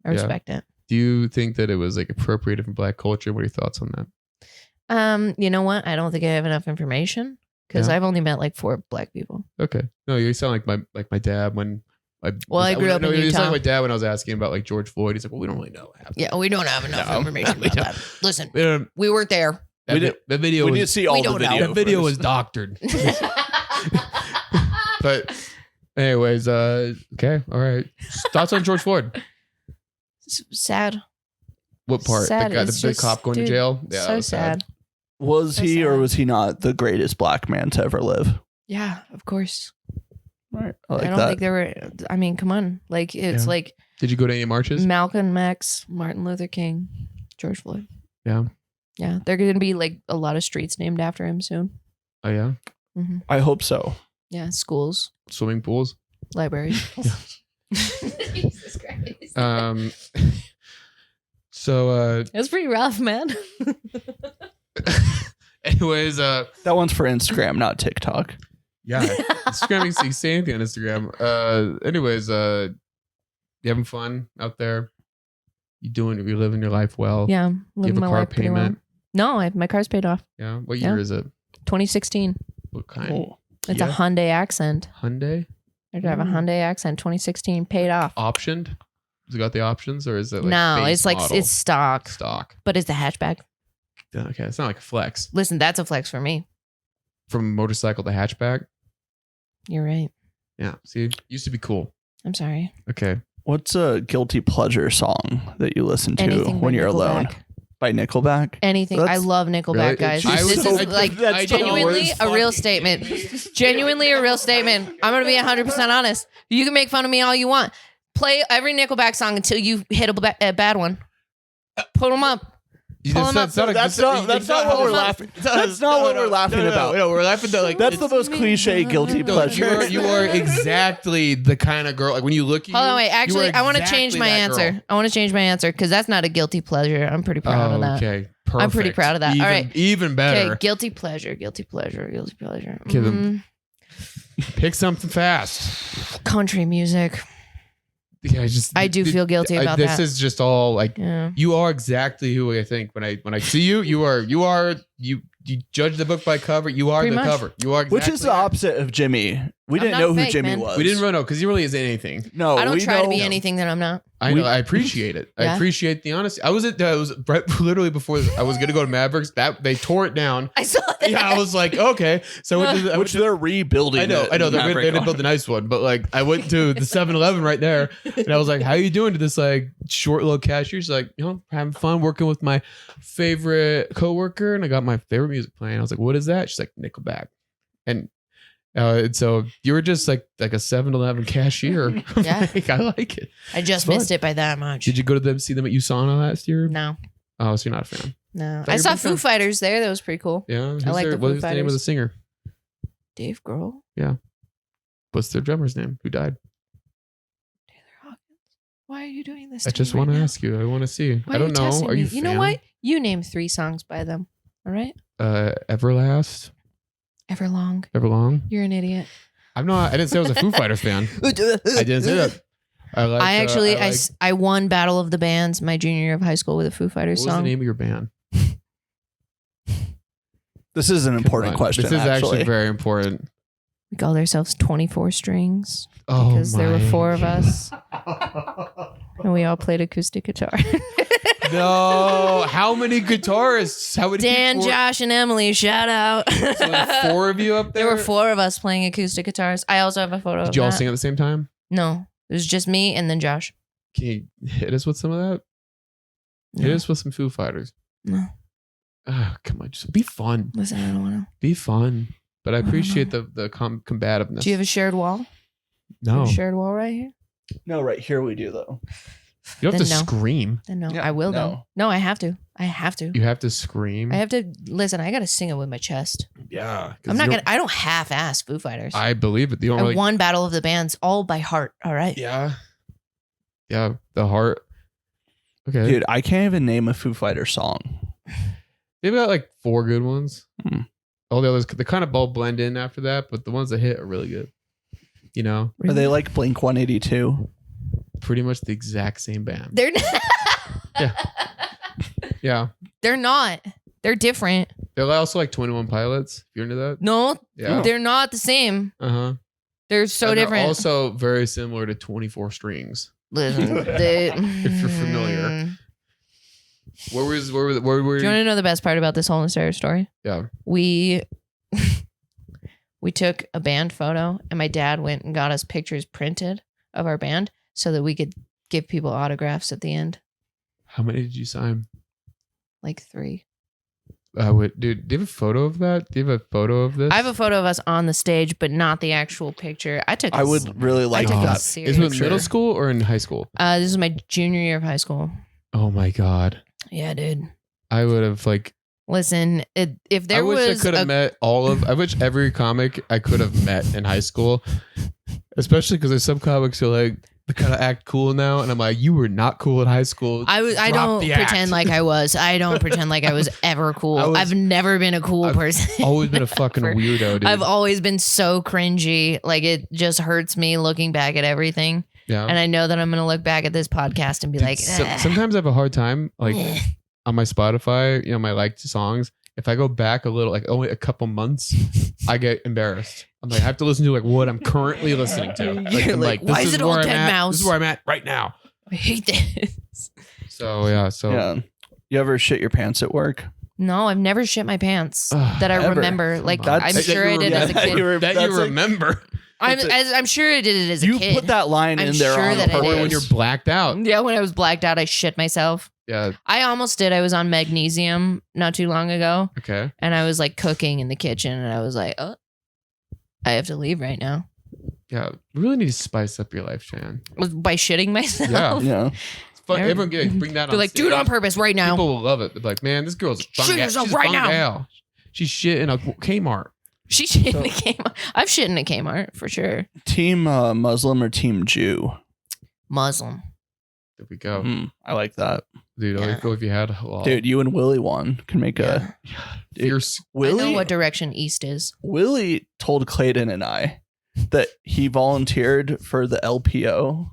I respect it. Do you think that it was like appropriated from Black culture? What are your thoughts on that? You know what? I don't think I have enough information because Yeah. I've only met like 4 black people. Okay. No, you sound like my dad when I grew up in You sound Utah. like my dad when I was asking about like George Floyd. He's like, well, we don't really know what happened. Yeah, we don't have enough No. information We about don't. that. Listen, We don't- we weren't there. that video we was need to see all the don't know. video. that video first. was doctored. But anyways, okay, all right. Thoughts on George Floyd? Sad. What part? Sad. The guy, It's the just- cop going dude, to jail? Yeah, that so was sad. Was So he or sad. was he not the greatest black man to ever live? Yeah, of course. Right. I like I don't that. think there were. I mean, come on. Like it's Yeah. like Did you go to any marches? Malcolm X, Martin Luther King, George Floyd. Yeah. Yeah, they're going to be like a lot of streets named after him soon. Oh yeah, Hmm. I hope so. Yeah, schools, swimming pools. libraries. Jesus Christ. So That's pretty rough, man. anyways, That one's for Instagram, not TikTok. yeah, Instagram, you can see anything on Instagram. Anyways, you having fun out there? You living your life well? Yeah, You have living a my car life pretty well. payment? No, my car's paid off. Yeah. What Yeah. year is it? 2016. What kind? Oh. It's Yeah. a Hyundai Accent. Hyundai? I drive a Hyundai Accent 2016 paid off. Optioned? Has it got the options or is it like No, base it's like model? it's stock, stock? but it's a hatchback. Okay, it's not like a flex. Listen, that's a flex for me. From motorcycle to hatchback? You're right. Yeah. See, used to be cool. I'm sorry. Okay. What's a guilty pleasure song that you listen to Anything when by you're alone? Nickelback. By Nickelback? Anything. I That's- love Nickelback, Really? guys. I This was- is I- like that's genuinely the a real worst statement. Genuinely a real statement. I'm gonna be 100% honest. You can make fun of me all you want. Play every Nickelback song until you hit a bad one. Put them up. Pull 'em up. That's not what we're laughing. That's not what we're laughing about. No, we're laughing at like That's the most cliche guilty No, pleasure. you are exactly the kind of girl. Like when you look at Hold you, on, wait. you Actually, are I want to exactly change my that answer. girl. I want to change my answer because that's not a guilty pleasure. I'm pretty proud of that. Okay, perfect. I'm pretty proud of that. All right. Even better. Okay, guilty pleasure. Guilty pleasure. Guilty pleasure. Okay, then- Pick something fast. Country music. Yeah, I do feel guilty about this that. is just all like Yeah. you are exactly who I think when I see you. You judge the book by cover. You are Pretty the much. cover. You are exactly Which is the that. opposite of Jimmy. We I'm didn't not know who fake, Jimmy man. was. We didn't run out because he really isn't anything. No, I don't we try to know- be anything that I'm not. I We- know. I appreciate it. I Yeah. appreciate the honesty. I was right, literally before I was gonna go to Mavericks. That they tore it down. I saw that. Yeah, I was like, okay. So I went to the, Which they're rebuilding. I know. it They in Maverick didn't on. build a nice one, but like I went to the 7-Eleven right there, and I was like, "How you doing?" To this like short little cashier. She's like, having fun working with my favorite coworker, and I got my favorite music playing. I was like, "What is that?" She's like, "Nickelback," and And so you were just like a 7-Eleven cashier. Yeah. Like, I like it. I just Fun. missed it by that much. Did you go to them see them at USANA last year? No, Oh, so you're not a fan. no. Thought I you saw were a big Foo fan. Fighters there. That was pretty cool. Yeah. Who's like the Foo what's the name of the Fighters. singer? Dave Grohl. What's their drummer's name? Who died? Why are you doing this? I just want to ask you. I want to see. Why I don't you know. testing Are you me? You know fan? what? You name 3 songs by them. All right. Everlast, Everlong. Everlong. You're an idiot. I'm not. I didn't say I was a Foo Fighters fan. I didn't say that. I actually I won Battle of the Bands my junior year of high school with a Foo Fighters What was the song. name of your band? This is an important question. This is actually actually very important. We called ourselves 24 Strings Oh, because there were my 4 of God. us and we all played acoustic guitar. No, how many guitarists? How many? Dan, people? Josh, and Emily, shout out. So there's 4 of you up there. There were 4 of us playing acoustic guitars. I also have a photo Did of you all that. sing at the same time? No, it was just me and then Josh. Can you hit us with some of that? Hit No. us with some Foo Fighters. No. Oh, come on, just be fun. Listen, I don't want to. Be fun. But I don't appreciate the combativeness. Do you have a shared wall? You have No, a shared wall right here? no, right here we do though. you don't have to Then no. scream. Then no. Yeah, I will no. though. No, I have to. I have to. You have to scream. I have to listen. I got to sing it with my chest. Yeah, 'cause I'm not you gonna. I don't half-ass Foo Fighters. I believe it. You don't I really. won Battle of the Bands all by heart. All right. Yeah. Yeah. The heart. Okay. Dude, I can't even name a Foo Fighter song. They've got like 4 good ones. Hmm. All the others, they kind of all blend in after that, but the ones that hit are really good. You know, Are they like Blink 182? pretty much the exact same band. They're Yeah. they're not. They're different. They're also like 21 Pilots, if you're into that. No, Yeah. they're not the same. Uh huh. They're so different. Also very similar to 24 Strings. Listen, If you're familiar. Where were Do you want to know the best part about this whole entire story? Yeah. We took a band photo and my dad went and got us pictures printed of our band so that we could give people autographs at the end. How many did you sign? Like 3. Dude, do you have a photo of that? Do you have a photo of this? I have a photo of us on the stage, but not the actual picture. I took. I would really like took it that. serious. Is it in picture. middle school or in high school? This is my junior year of high school. Oh my God. Yeah, dude. I would have like Listen, if there I wish was I could have met I wish every comic I could have met in high school. Especially because there's some comics who are like they kind of act cool now, and I'm like, you were not cool in high school. I Drop don't the pretend act. like I was. I don't pretend like I was ever cool. I've never been a cool I've person. always been a fucking Ever. weirdo, dude. I've always been so cringy. Like it just hurts me looking back at everything. yeah. And I know that I'm gonna look back at this podcast and be Dude, like, sometimes I have a hard time like on my Spotify, my liked songs. If I go back a little, like only a couple months, I get embarrassed. I'm like, I have to listen to like what I'm currently listening to. Like, You're I'm like, like, why this is is it all where I'm Dead at. Mouse? This is where I'm at right now. I hate this. So yeah, so Yeah. You ever shit your pants at work? No, I've never shit my pants Ugh, that I ever. remember. Like Come on. I'm That sure you I did as a remember. kid. were- that that's you like- remember. I'm sure I did it as a You kid. put that line I'm in there sure on that I purpose. did. Or when you're blacked out. Yeah, when I was blacked out, I shit myself. Yeah. I almost did. I was on magnesium not too long ago, Okay. and I was like cooking in the kitchen, and I was like, oh, I have to leave right now. Yeah. You really need to spice up your life, Cheyenne. By shitting myself. Yeah. Yeah. It's fun. Every- Everyone get bring that on. Be like, do it on stage. purpose right now. People will love it. They're like, man, this girl's a fun Shit gal. yourself She's a right fun now. gal. She's shit in a Kmart. She shit in a Kmart. I've shit in a Kmart for sure. Team Muslim or Team Jew? Muslim. There we go. I like that. Dude, I Yeah. feel if you had halal. Dude, you and Willie one can make a. Fierce. I know Willie, what direction east is. Willie told Clayton and I that he volunteered for the LPO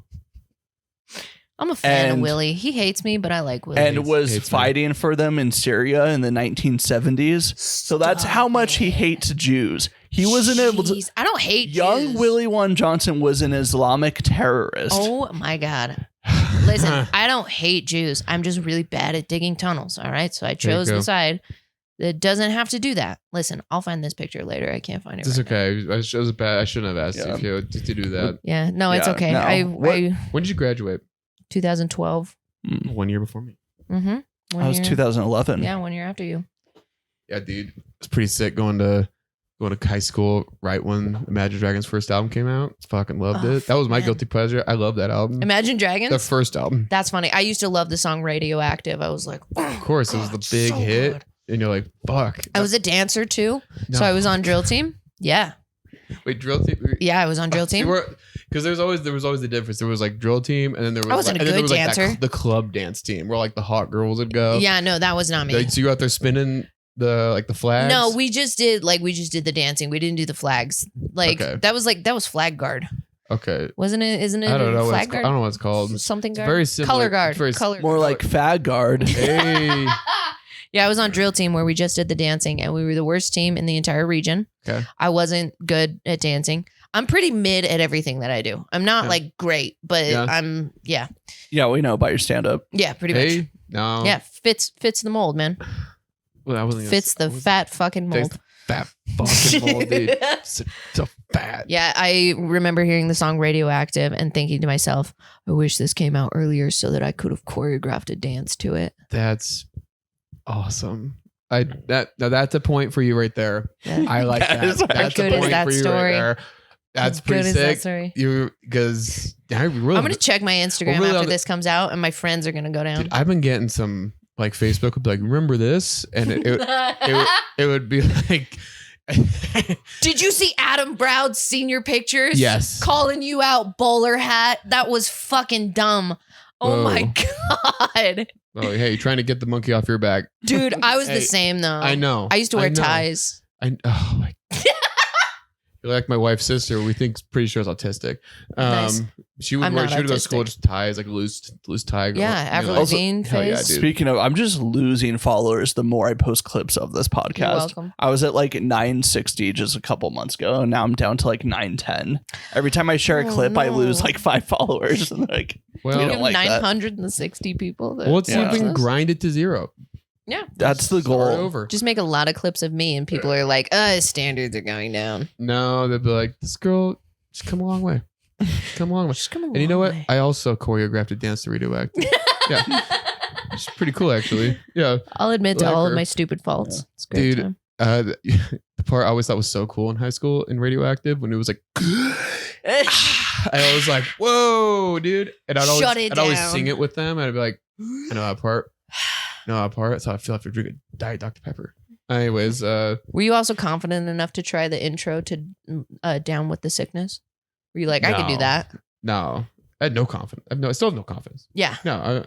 I'm a fan of And- Willie. He hates me, but I like Willie. and Hates- was hates me. fighting for them in Syria in the 1970s. So that's how much he hates Jews. He wasn't able to. Jeez, I don't hate Young Jews. Willie One Johnson was an Islamic terrorist. Oh my god. Listen, I don't hate Jews. I'm just really bad at digging tunnels. All right, so I There you chose go. the side that doesn't have to do that. Listen, I'll find this picture later. I can't find it. It's right now. okay. I was bad. I shouldn't have asked Yeah. you to do that. Yeah, no, it's Yeah, okay. no. I When did you graduate? 2012. 1 year before me. Mm-hmm. I was 2011. Yeah, 1 year after you. Yeah, dude. It's pretty sick going to going to high school right when Imagine Dragons' first album came out. Fucking loved it. That was my guilty pleasure. I love that album. Imagine Dragons? The first album. That's funny. I used to love the song Radioactive. I was like, Of course, it was the big so hit. good. And you're like, fuck. I was a dancer too. No. So I was on drill team. Yeah. Wait, drill team? Yeah, I was on drill team. Because there was always the difference. There was like drill team, and then there was I wasn't like, a and then good there was, like, dancer. the club dance team, where like the hot girls would go. Yeah, no, that was not me. Like, so you're out there spinning the flags. No, we just did the dancing. We didn't do the flags. Like Okay. that was flag guard. Okay. Wasn't it? Isn't it? I don't know. Flag I guard? don't know what it's called. Something It's guard. very similar. Color guard. It's very Color More like fag guard. Hey. Yeah, I was on drill team where we just did the dancing, and we were the worst team in the entire region. Okay. I wasn't good at dancing. I'm pretty mid at everything that I do. I'm not Yeah. like great, but Yeah. I'm Yeah, we know about your stand up. pretty much. Hey. No. Yeah, fits the mold, man. Well, I wasn't Fits the fat fucking mold. fat fucking mold, dude. So fat. Yeah, I remember hearing the song Radioactive and thinking to myself, I wish this came out earlier so that I could have choreographed a dance to it. That's awesome. That's a point for you right there. Yeah. I like That that. is- How That's good a is point that for you story? right there. That's How pretty good is that sick. story? You because I really I'm gonna check my Instagram really after love it. this comes out, and my friends are gonna go down. dude, I've been getting some like Facebook would be like, remember this? And it would be like Did you see Adam Brown's senior pictures? Yes. Calling you out, bowler hat. That was fucking dumb. Oh Whoa. my God. oh hey, you're trying to get the monkey off your back. Dude, I was Hey, the same though. I know. I used to wear know. ties. Oh my You're like my wife's sister. We think pretty sure is autistic. Nice. She would I'm wear, not she would go to school autistic. with just ties, like loose tie. Yeah, Avril like, Lavigne hell yeah, face. dude. Speaking of, I'm just losing followers the more I post clips of this You're podcast. welcome. I was at like 960 just a couple months ago, and now I'm down to like 910. Every time I share a Oh, clip, I lose no. like 5 followers. And like, Well, You You don't have like that. 960 people. That well, let's see if we Yeah. can grind it to 0. Yeah. that's the Start goal. over. Just make a lot of clips of me, and people are like, standards are going down. No, they'd be like, this girl, she's come a long way. Come a long way. Just come And you know what? along. I also choreographed a dance to Radioactive. Yeah. It's pretty cool, actually. Yeah. I'll admit to all of Lacquer. my stupid faults. It's a great Dude. time. The part I always thought was so cool in high school in Radioactive when it was like, I was like, whoa, dude. And I'd Shut always it sing down. it with them. And I'd be like, I know that part. So I feel like I have to drink a Diet Dr. Pepper. Anyways, Were you also confident enough to try the intro to Down with the Sickness? Were you like, I could do No. that? no, I had no confidence. I still have no confidence. Yeah. No,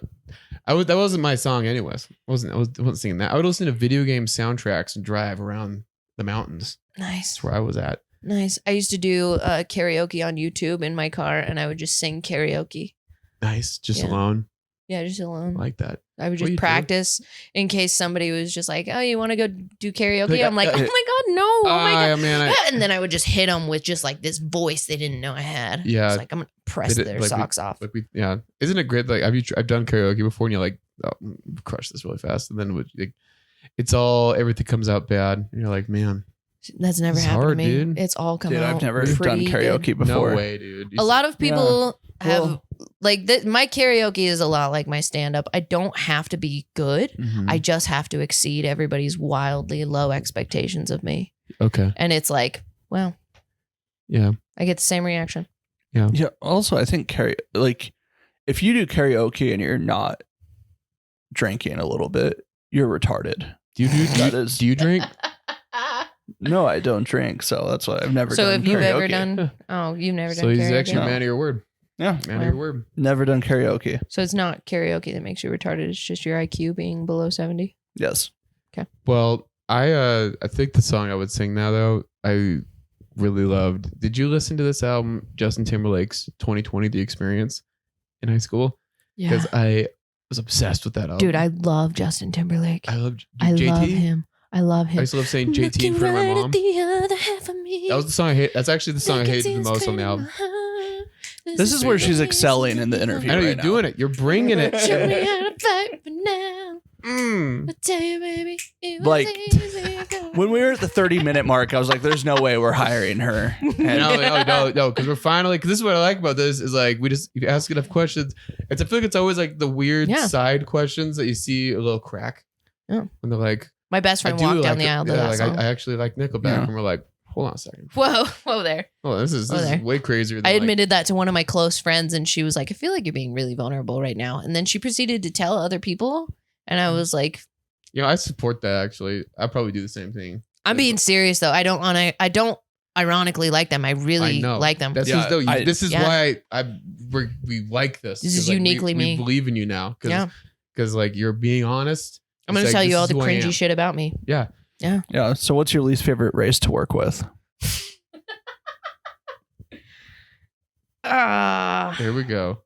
that wasn't my song anyways. I wasn't singing that. I would listen to video game soundtracks and drive around the mountains. Nice. That's where I was at. Nice. I used to do karaoke on YouTube in my car, and I would just sing karaoke. Nice. Just Yeah. alone. Yeah, just alone. I like that. I would What just you do? practice in case somebody was just like, "Oh, you want to go do karaoke?" Like, I'm like, "Oh my god, no! Oh my god!" Man, And then I would just hit them with just like this voice they didn't know I had. Yeah. It's like I'm gonna press They did- their like, socks off. Isn't it great? Like, I've done karaoke before, and you're like, oh, crush this really fast, and then everything comes out bad, and you're like, man, That's never It's happened hard, to me. dude. It's all come Dude, out. I've never pretty done karaoke good. before. no way, dude. A lot of people have Well- like my karaoke is a lot like my stand up. I don't have to be good. Mhm. I just have to exceed everybody's wildly low expectations of me. Okay, And it's like, well, yeah, I get the same reaction. Yeah. Also, I think if you do karaoke and you're not drinking a little bit, you're retarded. do you That is- do you drink? No, I don't drink, so that's why I've never So done have you karaoke. ever done? Oh, you've never So done he's karaoke. actually a man of your word. Yeah, Man of your word. never done karaoke. So it's not karaoke that makes you retarded. It's just your IQ being below 70. Yes. Well, I think the song I would sing now though, I really loved. Did you listen to this album, Justin Timberlake's 2020 The Experience in high school? Yeah. Because I was obsessed with that album. Dude, I love Justin Timberlake. I love I JT. love him. I love I him. used to love saying JT in front of my mom. The other half of me. That was the song I hate. That's actually the song I hated the most on the album. This is where she's excelling in the interview. I know right you're now. doing it. You're bringing it. Show me how to fight for now. Mm. I tell you, baby, it was Like, easy going. When we were at the 30-minute mark, I was like, "There's no way we're hiring her." And No, because we're finally. Because this is what I like about this is like you ask enough questions. I feel like it's always like the weird Yeah. side questions that you see a little crack. Yeah. When they're like, My best friend I do walked down like the it. aisle to Yeah, that like song. I actually like Nickelback, Yeah. and we're like, hold on a second. Whoa there. Oh, this is there. way crazier. Than I admitted that to one of my close friends, and she was like, I feel like you're being really vulnerable right now. And then she proceeded to tell other people. And I was like, I support that actually. I probably do the same thing. I'm being serious though. I don't ironically like them. I really like them. That's this is why we like this. This is uniquely we me. We believe in you now because like you're being honest. I'm going to tell you all the cringy shit about me. Yeah. Yeah. So what's your least favorite race to work with? Here we go.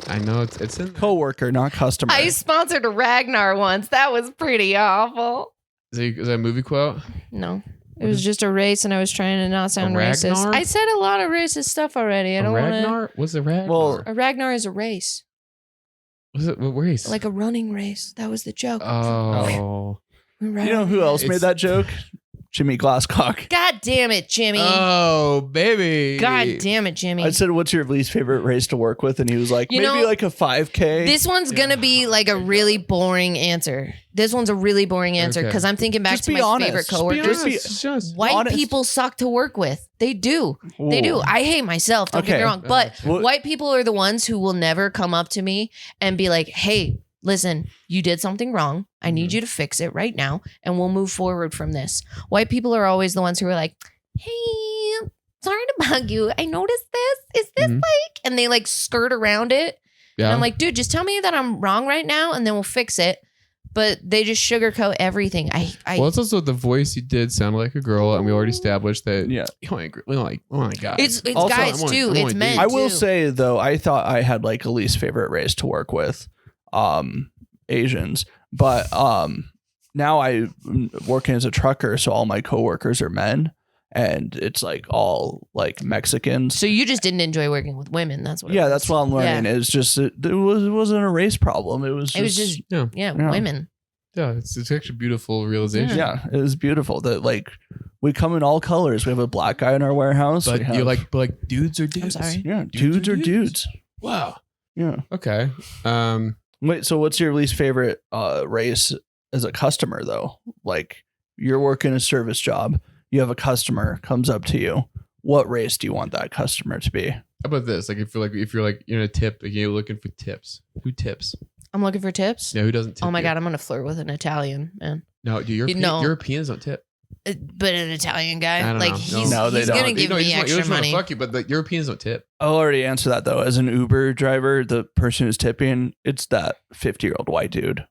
I know it's in Coworker, not customer. I sponsored a Ragnar once. That was pretty awful. Is that a movie quote? No. It was just a race, and I was trying to not sound racist. I said a lot of racist stuff already. I don't want to. Ragnar? What's a Ragnar? Well, A Ragnar is a race. What race? Like a running race. That was the joke. Oh. you know who else made that joke? Jimmy Glasscock. God damn it, Jimmy. Oh, baby. God damn it, Jimmy. I said, what's your least favorite race to work with? And he was like, maybe like a 5K. This one's going to be like a really boring answer. This one's a really boring answer because I'm thinking back to my favorite coworkers. White people suck to work with. They do. Ooh. They do. I hate myself. Don't get me wrong. But white people are the ones who will never come up to me and be like, hey, listen, you did something wrong. I need you to fix it right now, and we'll move forward from this. White people are always the ones who are like, hey, sorry to bug you. I noticed this. Is this like, and they like skirt around it. Yeah. And I'm like, dude, just tell me that I'm wrong right now, and then we'll fix it. But they just sugarcoat everything. Well, it's also the voice you did sound like a girl, and we already established that. Yeah, we don't like. Oh my god, it's also, guys too. It's men. I will say though, I thought I had like a least favorite race to work with. Asians, but now I working as a trucker, so all my coworkers are men, and it's like all like Mexicans. So you just didn't enjoy working with women. That's what. Yeah, that's what I'm learning. Yeah. It's just it wasn't a race problem. It was just women. Yeah, it's actually a beautiful realization. Yeah, it was beautiful that like we come in all colors. We have a black guy in our warehouse. But you're like dudes or dudes. I'm sorry. Yeah, dudes or dudes. Wow. Yeah. Okay. Wait, so what's your least favorite race as a customer though? Like you're working a service job, you have a customer comes up to you. What race do you want that customer to be? How about this? Like if you're in a tip, like you're looking for tips. Who tips? I'm looking for tips. Yeah, who doesn't tip? Oh my god, I'm gonna flirt with an Italian man. No, Europeans don't tip. But an Italian guy, like he's gonna give me extra money. Fuck you, but the Europeans don't tip. I'll already answer that though. As an Uber driver, the person who's tipping, it's that 50-year-old white dude.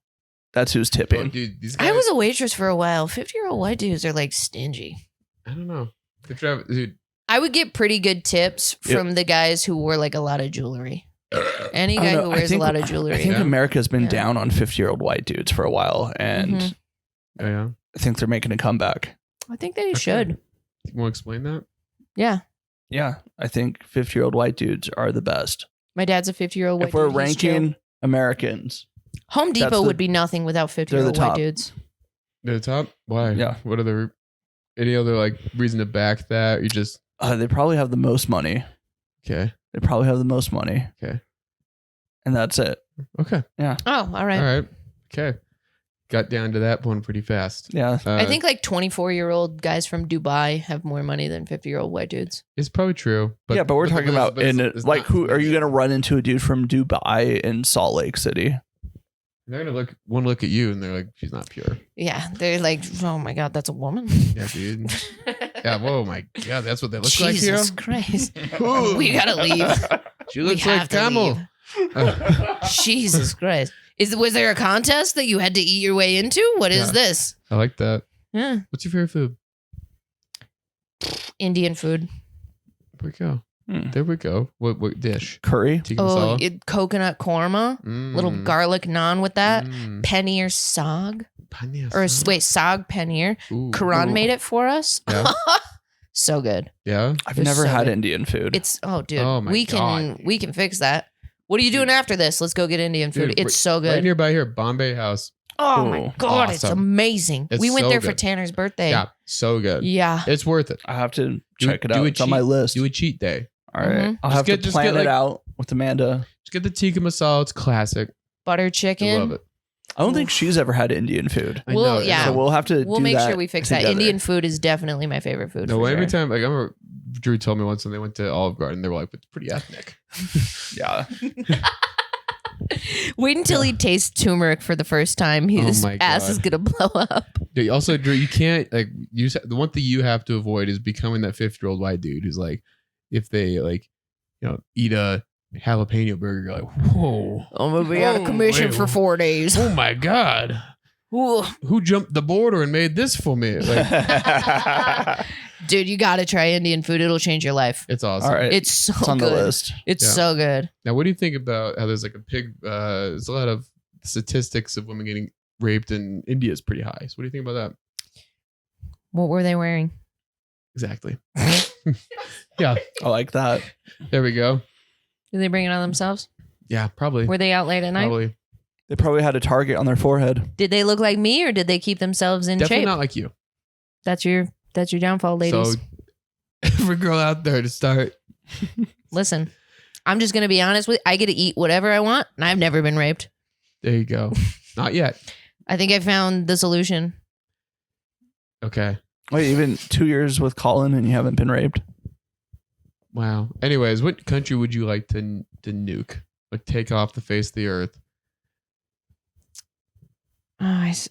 That's who's tipping. Oh, dude, these guys, I was a waitress for a while. 50-year-old white dudes are like stingy. I don't know. Dude. I would get pretty good tips from the guys who wore like a lot of jewelry. Any guy who wears a lot of jewelry. I think America's been down on 50-year-old white dudes for a while, and I think they're making a comeback. I think they should. You want to explain that? Yeah. Yeah. I think 50-year-old white dudes are the best. My dad's a 50-year-old white dude. If we're ranking Americans, Home Depot would be nothing without 50-year-old white dudes. They're the top? Why? Yeah. What are any other like reason to back that? You just they probably have the most money. Okay. They probably have the most money. Okay. And that's it. Okay. Yeah. Oh, all right. All right. Okay. Got down to that one pretty fast. Yeah. I think like 24-year-old guys from Dubai have more money than 50-year-old white dudes. It's probably true. But, we're talking about who are you going to run into a dude from Dubai in Salt Lake City? They're going to look at you and they're like, she's not pure. Yeah. They're like, oh my God, that's a woman. Yeah, dude. Yeah. Whoa, my God. That's what they look like here. Jesus Christ. We got to leave. She looks like camel. Jesus Christ. Was there a contest that you had to eat your way into? What is this? I like that. Yeah. What's your favorite food? Indian food. There we go. There we go. What dish? Curry. Coconut korma. Little garlic naan with that. Paneer saag. Saag paneer. Karan made it for us. Yeah. So good. Yeah. I've never had Indian food. Dude. We can fix that. What are you doing after this? Let's go get Indian food. It's so good. Right nearby here, Bombay House. Oh my God, awesome. It's amazing. We went there for Tanner's birthday. Yeah, so good. Yeah. It's worth it. I have to check it out. It's on my list. Do a cheat day. All right. I'll have to plan it out with Amanda. Just get the tikka masala. It's classic. Butter chicken. I love it. I don't think she's ever had Indian food. I Well, know. yeah. So we'll have to We'll do make that sure we fix that. together. Indian food is definitely my favorite food. No, for every sure. time, like I remember Drew told me once when they went to Olive Garden, they were like, it's pretty ethnic. Yeah. Wait until he tastes turmeric for the first time. His my ass God. is gonna blow up. Dude, also, Drew, you can't like the one thing you have to avoid is becoming that 50-year-old white dude who's like, if they like, eat a jalapeno burger, you're like, whoa, I'm gonna be out of commission wait, for 4 days. oh my god, Ooh. who jumped the border and made this for me? Like, Dude, you gotta try Indian food. It'll change your life. it's awesome. All right. It's so It's on good. the list. It's Yeah. so good. Now, what do you think about how there's like a pig? There's a lot of statistics of women getting raped in India is pretty high. So, what do you think about that? What were they wearing? Exactly. Yeah, I like that. there we go. Did they bring it on themselves? Yeah, probably. Were they out late at night? Probably. They probably had a target on their forehead. Did they look like me, or did they keep themselves in Definitely shape? not like you. That's your downfall, ladies. So, every girl out there to start. Listen, I'm just gonna be honest with you. I get to eat whatever I want, and I've never been raped. There you go. Not yet. I think I found the solution. Okay. Wait, even 2 years with Colin and you haven't been raped? Wow. Anyways, what country would you like to nuke? Like take off the face of the earth?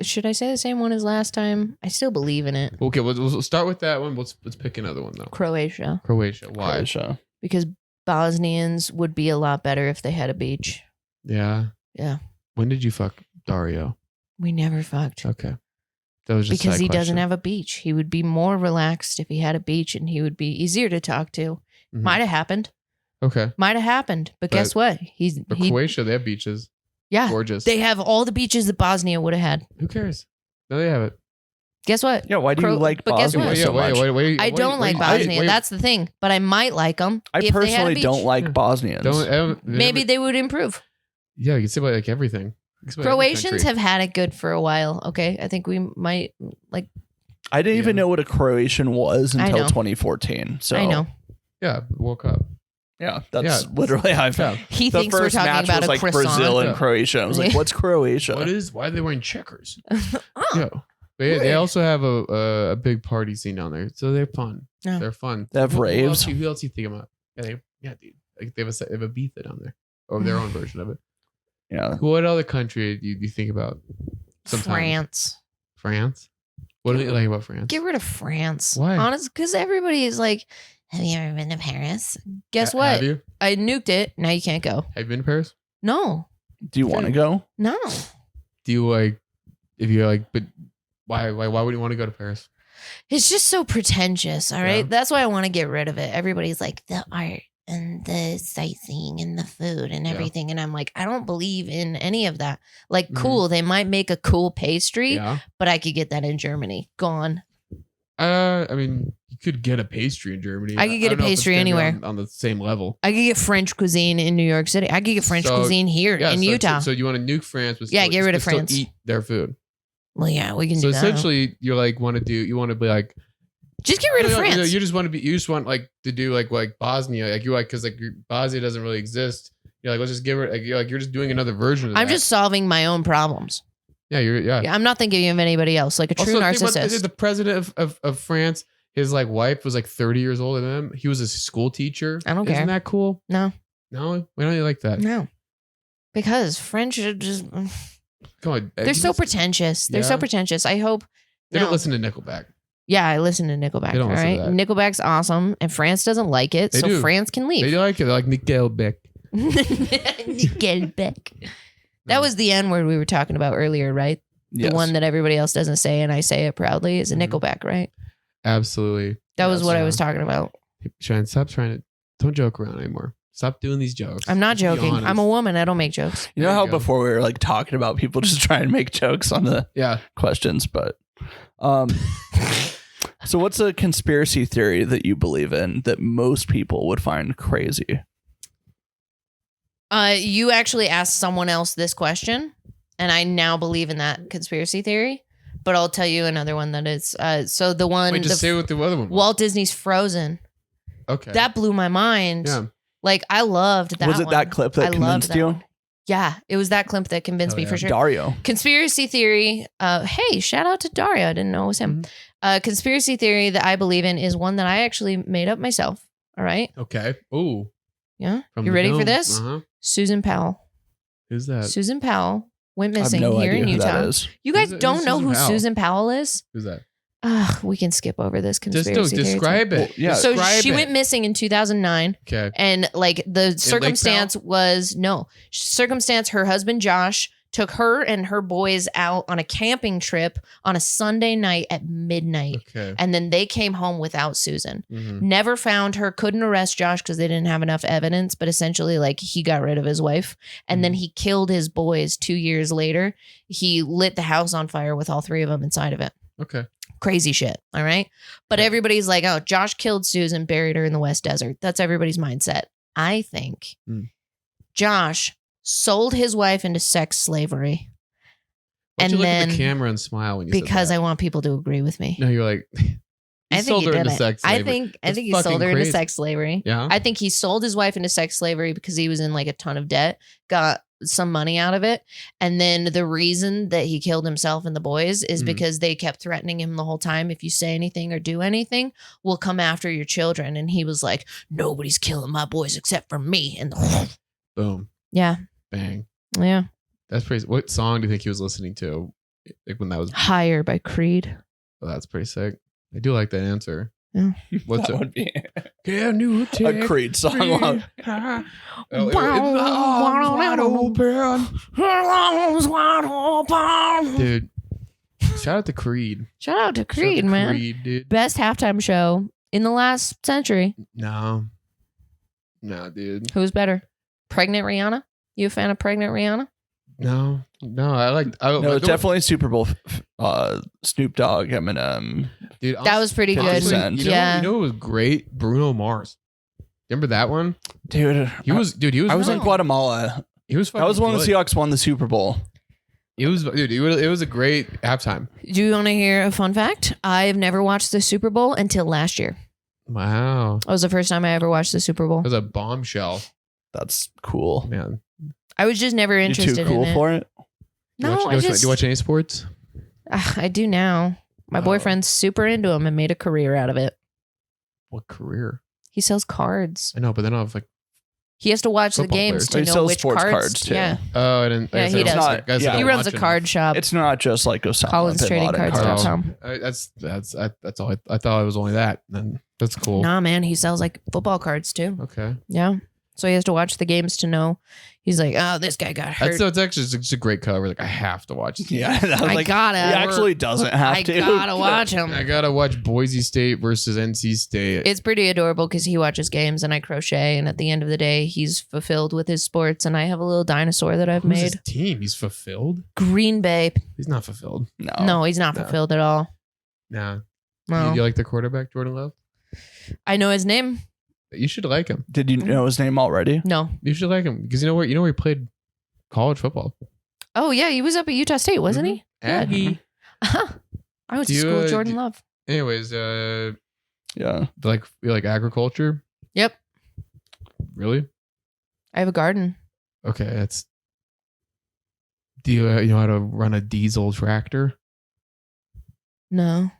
Should I say the same one as last time? I still believe in it. Okay, we'll start with that one. Let's pick another one though. Croatia, Croatia. Why? Croatia. because Bosnians would be a lot better if they had a beach. Yeah. Yeah. When did you fuck Dario? We never fucked. Okay. That was just a Because side he doesn't question. have a beach. He would be more relaxed if he had a beach, and he would be easier to talk to. Mhm. Might have happened. Okay. Might have happened. But guess what? But Croatia, they have beaches. yeah. Gorgeous. They have all the beaches that Bosnia would have had. Who cares? No, they have it. Guess what? Yeah, why do you like but guess Bosnia what? so much? I don't like Bosnia. That's the thing. But I might like them. I if they had a personally beach. don't like Bosnians. Maybe they would improve. Yeah, you can say about like everything. You can say about every Croatians country. have had it good for a while. Okay, I think we might like. I didn't even Yeah. know what a Croatian was I until know. 2014. So I know Yeah, World Cup. Yeah, that's Yeah. literally how I Yeah. found. he The thinks we're first talking match about was a like croissant. Brazil and Yeah. Croatia. I was like, what's Croatia? Why are they wearing checkers? Oh, Yeah. But yeah, they Weird. also have a big party scene down there, so they're fun. Yeah. They're fun. They have raves. Who else you think about? Yeah, dude. Like they have a Ibiza down there, or their own version of it. Yeah. What other country do you think about? Sometimes? France. France. What do you like about France? Get rid of France. Why? Honest, because everybody is like, "Have you ever been to Paris?" Guess Have what? you? I nuked it. Now you can't go. Have you been to Paris? No, Do you want to go? no. Do you like? If you're like, but why would you want to go to Paris? It's just so pretentious. All right, Yeah. that's why I want to get rid of it. Everybody's like the art and the sightseeing and the food and Yeah. everything, and I'm like, I don't believe in any of that. Like, Mhm. cool, they might make a cool pastry, Yeah. but I could get that in Germany. Gone. I mean, you could get a pastry in Germany. I could get don't a know if it's pastry gonna be anywhere. on the same level. I could get French cuisine in New York City. I could get French So, cuisine here Yeah, in so, Utah. So you want to nuke France? But Yeah, still, get rid of but still France. Eat their food. Well, yeah, we can So do that. essentially, you like want to be like Just get rid of France. You just want to be. You just want like to do like Bosnia. Like you like because like Bosnia doesn't really exist. You're like let's just give it. Like you're just doing another version of I'm that. just solving my own problems. Yeah. Yeah, I'm not thinking of anybody else. Like a true Also, think about narcissist. the president of France. His like wife was like 30 years older than him. He was a school teacher. I don't care. Isn't that cool? No, No, we don't like that. no, because French are just. Come on, They're so pretentious. They're so Yeah. pretentious. I hope. They no. don't listen to Nickelback. Yeah, I listen to Nickelback. They don't All listen right, to that. Nickelback's awesome, and France doesn't like it, They so do. France can They leave. like it. They're like Nickelback. Nickelback. That was the N word we were talking about earlier, right? Yes. The one that everybody else doesn't say, and I say it proudly, is a Mhm. Nickelback, right? Absolutely. That was Yes, what I yeah. was talking about. Cheyenne, stop trying to. Don't joke around anymore. Stop doing these jokes. I'm not Just be joking. I'm a honest. woman. I don't make jokes. You know There how you go. before we were like talking about people just trying to make jokes on the Yeah. questions, but so what's a conspiracy theory that you believe in that most people would find crazy? You actually asked someone else this question, and I now believe in that conspiracy theory. But I'll tell you another one that is. So the one, Wait, just the say what the other one was. Walt Disney's Frozen, Okay. that blew my mind. Yeah. Like I loved that. Was it one. that clip that I loved convinced that you? one. Yeah, it was that clip that convinced Hell me yeah. for sure. Dario. Conspiracy theory. Hey, shout out to Dario. I didn't know it was him. Conspiracy theory that I believe in is one that I actually made up myself. All right. Okay. Ooh. Yeah. From You the ready for dome. this? Uh-huh. Susan Powell. Who's that? Susan Powell went I have missing no here idea in who Utah. that is. You guys Who's don't know Susan who Powell? Susan Powell is? Who's that? We can skip over this Just conspiracy don't theory. describe Well, it. yeah. So Describe she it. went missing in 2009. Okay. And like the circumstance was her husband Josh took her and her boys out on a camping trip on a Sunday night at midnight. Okay. And then they came home without Susan. Mhm. Never found her, couldn't arrest Josh because they didn't have enough evidence, but essentially like he got rid of his wife and then he killed his boys 2 years later. He lit the house on fire with all 3 of them inside of it. Okay. Crazy shit. All right. But Okay. everybody's like, oh, Josh killed Susan, buried her in the West Desert. That's everybody's mindset. I think Josh sold his wife into sex slavery. Why'd And you look at then the camera and smile when you said because that? I want people to agree with me. No, you're like, I think sold he her did into it. sex I slavery. think That's he fucking sold her into crazy. sex slavery. Yeah. I think he sold his wife into sex slavery because he was in like a ton of debt, got some money out of it. And then the reason that he killed himself and the boys is Mhm. because they kept threatening him the whole time. If you say anything or do anything, we'll come after your children. And he was like, nobody's killing my boys except for me. And Boom. yeah, Bang. yeah. That's pretty. What song do you think he was listening to? Like when that was. Higher by Creed. Oh, that's pretty sick. I do like that answer. Yeah. What's That it? would be Can you a Creed song. Oh, it was wide open. Dude, shout out to Creed. Shout out to Shout out Creed, to man. Creed, dude. Best halftime show in the last century. No, dude. Who's better? Pregnant Rihanna? You a fan of Pregnant Rihanna? No. I like. No, it's definitely Super Bowl. Snoop Dogg, Eminem. Dude, That was pretty good. 50 Cent. You know, Yeah. you know what was great? Bruno Mars. Remember that one? Dude, He was. I was in No. Guatemala. He was. That was when the good. Seahawks won the Super Bowl. It was. Dude, it was a great halftime. Do you want to hear a fun fact? I've never watched the Super Bowl until last year. Wow. That was the first time I ever watched the Super Bowl. It was a bombshell, That's cool. man. I was just never You're interested too cool in it. for it. No, do you watch any sports? I do now. My Oh. boyfriend's super into him and made a career out of it. What career? He sells cards. I know, but then I was like, He has to watch the Football games players. to He know sells which sports cards. cards, too. Yeah, oh, I didn't. Yeah, I he said does. watch- guys Yeah. that he are runs a watching. card shop. It's not just like Osama Collins bin Trading Laden Cards. cards. That's all. I thought it was only that. Then that's cool. Nah, man, he sells like football cards too. Okay, Yeah. So he has to watch the games to know. He's like, oh, this guy got hurt. that's actually just a great cover. Like I have to watch. it. Yeah, that was I like, gotta. He actually doesn't have I to. gotta watch him. I gotta watch Boise State versus NC State. It's pretty adorable because he watches games and I crochet. And at the end of the day, he's fulfilled with his sports. And I have a little dinosaur that I've Who's made. his team? He's fulfilled. Green Bay. He's not fulfilled. No. No, he's not No. fulfilled at all. Nah. No. You like the quarterback, Jordan Love? I know his name. You should like him. Did you know his name already? No. You should like him because you know where he played college football. Oh, yeah. He was up at Utah State, wasn't he? Aggie. I went Do to you, school with Jordan Love. Anyways, Yeah. you like agriculture? Yep. Really? I have a garden. Okay, that's. Do you you know how to run a diesel tractor? No.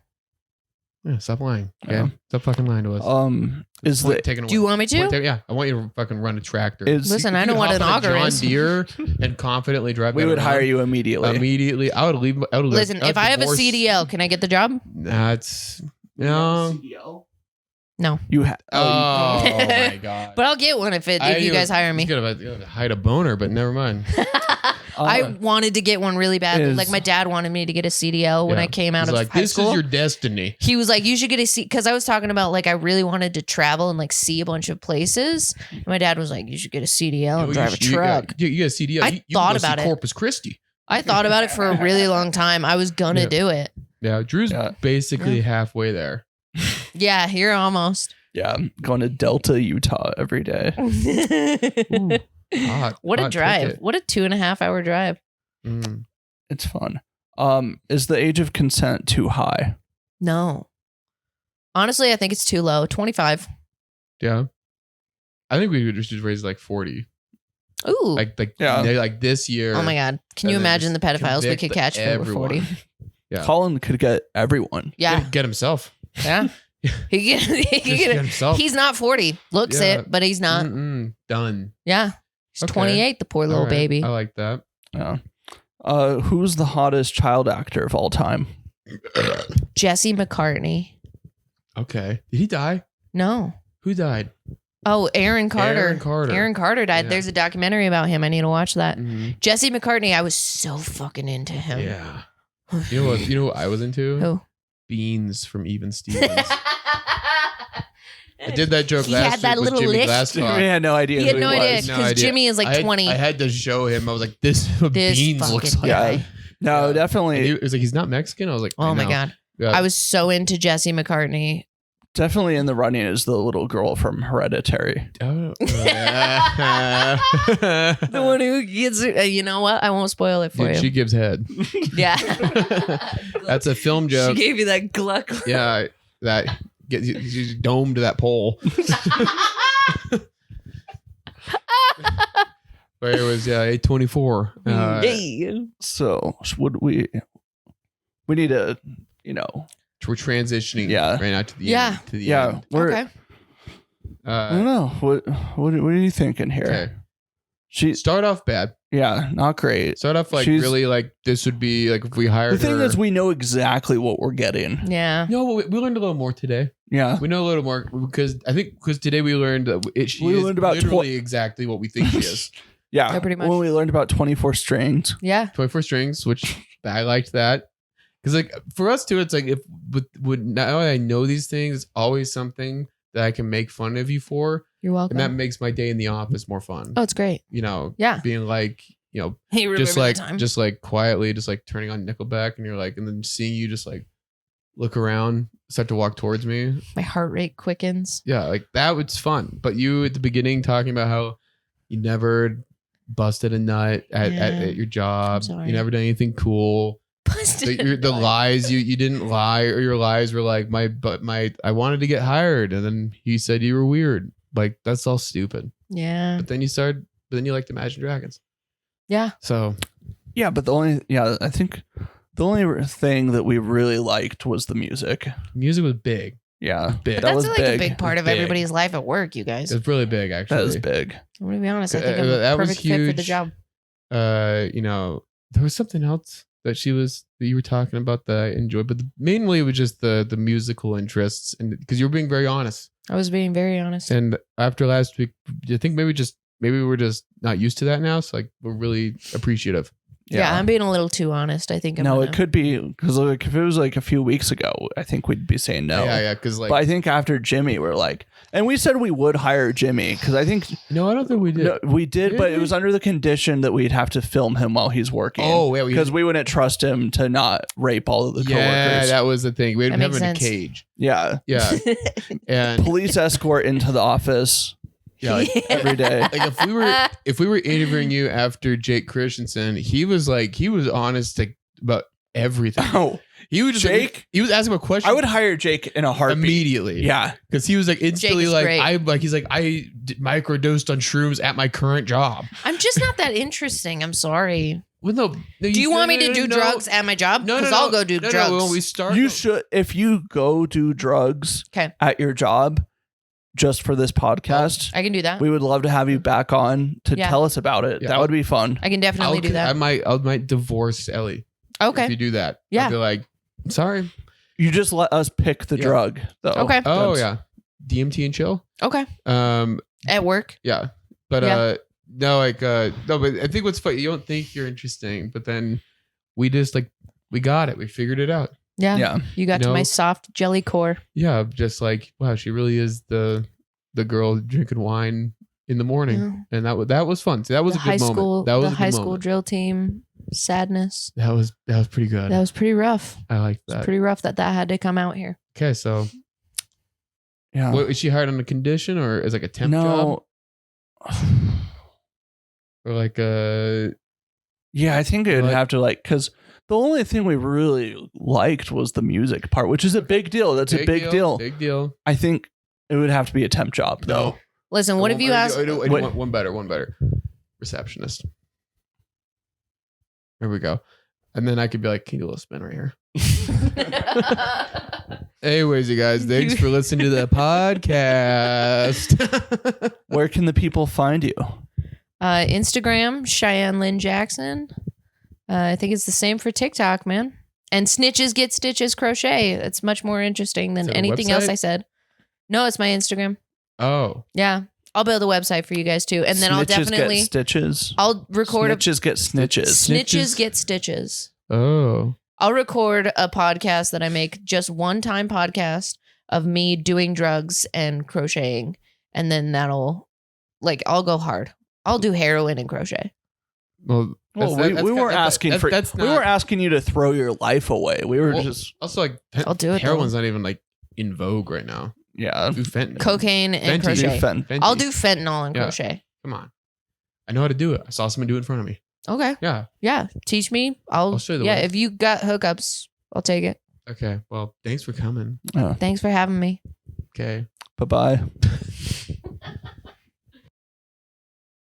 Yeah, stop lying. Okay, Yeah. stop fucking lying to us. Is Point the taken Do you away. want me to? Point taken- yeah, I want you to fucking run a tractor. is Listen, I You know could what an hop on a auger John is. Deere and confidently drive. we that would around. hire you immediately. Immediately. I would leave. Listen, if I have a CDL, can I get the job? That's no. You have. Oh my god. But I'll get one if you guys hire me. He's gonna hide a boner, but never mind. I wanted to get one really badly. is- Like my dad wanted me to get a CDL when Yeah. I came out He's of like, high this school. is your destiny. He was like, you should get a C, because I was talking about like I really wanted to travel and like see a bunch of places. And my dad was like, you should get a CDL and drive a truck. You got a CDL. I you thought can go about see it. Corpus Christi. I thought about it for a really long time. I was gonna Yeah. do it. Yeah, Drew's Yeah. basically halfway there. Yeah, you're almost. Yeah, going to Delta, Utah every day. Hot, What a hot drive. ticket. What a 2.5 hour drive. Mm. It's fun. Is the age of consent too high? No. Honestly, I think it's too low. 25. Yeah. I think we would just raise like 40. Ooh. Yeah. like this year. Oh my God. Can you and then imagine the just pedophiles we convict could catch if we were everyone. 40? Yeah. Colin could get everyone. Yeah. Get himself. Yeah. He Just could get get it. himself. He's not 40. Looks Yeah. it, but he's not. Done. Yeah. He's Okay. 28, the poor little All right. baby. I like that. Yeah. Who's the hottest child actor of all time? Jesse McCartney. Okay. Did he die? No. Who died? Oh, Aaron Carter. Aaron Carter. Aaron Carter died. Yeah. There's a documentary about him. I need to watch that. Mhm. Jesse McCartney, I was so fucking into him. Yeah. You know what I was into? Who? Beans from Even Stevens. I did that joke He last had that week with little Jimmy lick. Glasscock. We had no idea. He had who no he idea was. No because idea. Jimmy is like I 20. had to show him. I was like, this is what This Beans looks fucking like. guy. No, And definitely, he was like, he's not Mexican. I was like, Oh I my know. God. Yeah. I was so into Jesse McCartney. definitely in the running is the little girl from Hereditary. Oh. The one who gets you know what? I won't spoil it for Dude, you. she gives head. Yeah. That's a film She joke. gave you that gluck. Yeah, that gets you domed to that pole. Where it was 824. Yay. So would we need to, We're transitioning Yeah. right now to the Yeah. end. To the yeah, end. we're. Okay. I don't know. What are you thinking here? Okay. She, Start off bad. yeah, not great. Start off like She's- really like this would be like if we hired The thing her. is, we know exactly what we're getting. Yeah. no, we learned a little more today. Yeah, We know a little more because today we learned that she We is learned about literally exactly what we think she is. yeah. Yeah, pretty much. When we learned about 24 strings. Yeah. 24 strings, which I liked that. Because like for us too, it's like if would now I know these things, it's always something that I can make fun of you for. You're welcome. And that makes my day in the office more fun. Oh, it's great. Being like, Hey, remember just like the time? just like quietly just like turning on Nickelback and you're like and then seeing you just like look around, start to walk towards me. My heart rate quickens. Yeah, like that was fun. But you at the beginning talking about how you never busted a nut at your job. I'm sorry. You never done anything cool. The lies you didn't lie, or your lies were like I wanted to get hired, and then he said you were weird. Like that's all stupid. Yeah. But then you liked Imagine Dragons. Yeah. So Yeah, but I think the only thing that we really liked was the music. music was big. Yeah, Big. But that that's was like big. a big part of Big. everybody's life at work, you guys. It's really big, actually. That is big. I'm gonna be honest. I think I'm That a was perfect fit for the huge. job. There was something else that you were talking about that I enjoyed, but mainly it was just the musical interests, and because you were being very honest. I was being very honest. And after last week, I think maybe we're just not used to that now. So like we're really appreciative. Yeah, I'm being a little too honest. I think I'm No, gonna, it could be because like if it was like a few weeks ago, I think we'd be saying no. Yeah. Because like, But I think after Jimmy, we're like, and we said we would hire Jimmy because I think no, I don't think we did. no, we did, Did but we? it was under the condition that we'd have to film him while he's working. Oh, yeah, because we wouldn't trust him to not rape all of the yeah, coworkers. that was the thing. We'd That have him makes in a sense. cage. Yeah, Yeah, and police escort into the office. yeah, like, every day. like if we were interviewing you after Jake Christensen, he was honest about everything. Oh, He was just Jake? he was asking a question. I would hire Jake in a heartbeat. immediately. Yeah, because he was like instantly is like great. I microdosed on shrooms at my current job. I'm just not that interesting. I'm sorry. Well, no, Do you want me to do drugs at my job? No, Because I'll go do drugs. No, when we start, you should. If you go do drugs 'Kay. at your job, just for this podcast, I can do that. we would love to have you back on to Yeah. tell us about it. Yeah. That would be fun. I can definitely do that. I might divorce Ellie if Okay. you do that. Yeah. I'll be like, sorry. You just let us pick the Yeah. drug, though. Okay. Oh That's- yeah, DMT and chill. Okay. Um, At work. yeah, but Yeah. no, like no, but I think what's funny, you don't think you're interesting, but then we just like we got it, we figured it out. Yeah. Yeah. You got You to my know? soft jelly core. Yeah, just like wow, she really is the girl drinking wine in the morning, and that was fun. So that was the a high good moment. school, That was the a good high school moment. drill team. Sadness. That was pretty good. That was pretty rough. I like It's that. pretty rough that had to come out here. Okay, so Yeah. what, is she hired on a condition or is like a temp job No. or like a Yeah, I think it would Like- have to because the only thing we really liked was the music part, which is a big deal. That's a big deal. Big deal. I think it would have to be a temp job, though. Listen, what if you asked? I do Wait. want one better. receptionist. There we go. And then I could be like, can you do a little spin right here? Anyways, you guys, thanks for listening to the podcast. Where can the people find you? Instagram, Cheyenne Lynn Jackson. I think it's the same for TikTok, man. And Snitches Get Stitches Crochet. It's much more interesting than Is it a anything else website? I said. No, it's my Instagram. Oh, Yeah. I'll build a website for you guys too. And then I'll Snitches definitely get stitches. I'll record Snitches get snitches. Snitches Get Stitches. oh, I'll record a podcast that I make, just one time podcast of me doing drugs and crocheting. And then I'll go hard. I'll do heroin and crochet. well. Well, we weren't asking for. We weren't asking you to throw your life away. We were just also like. I'll do it, Heroin's not even like in vogue right now. yeah. Do fentanyl. Cocaine and Fenty. crochet. Fenty. I'll do fentanyl and Yeah. crochet. Come on, I know how to do it. I saw someone do it in front of me. Okay. Yeah. Yeah. Teach me. I'll show you the yeah, way. if you got hookups, I'll take it. Okay. Well, thanks for coming. Thanks for having me. Okay. Bye bye.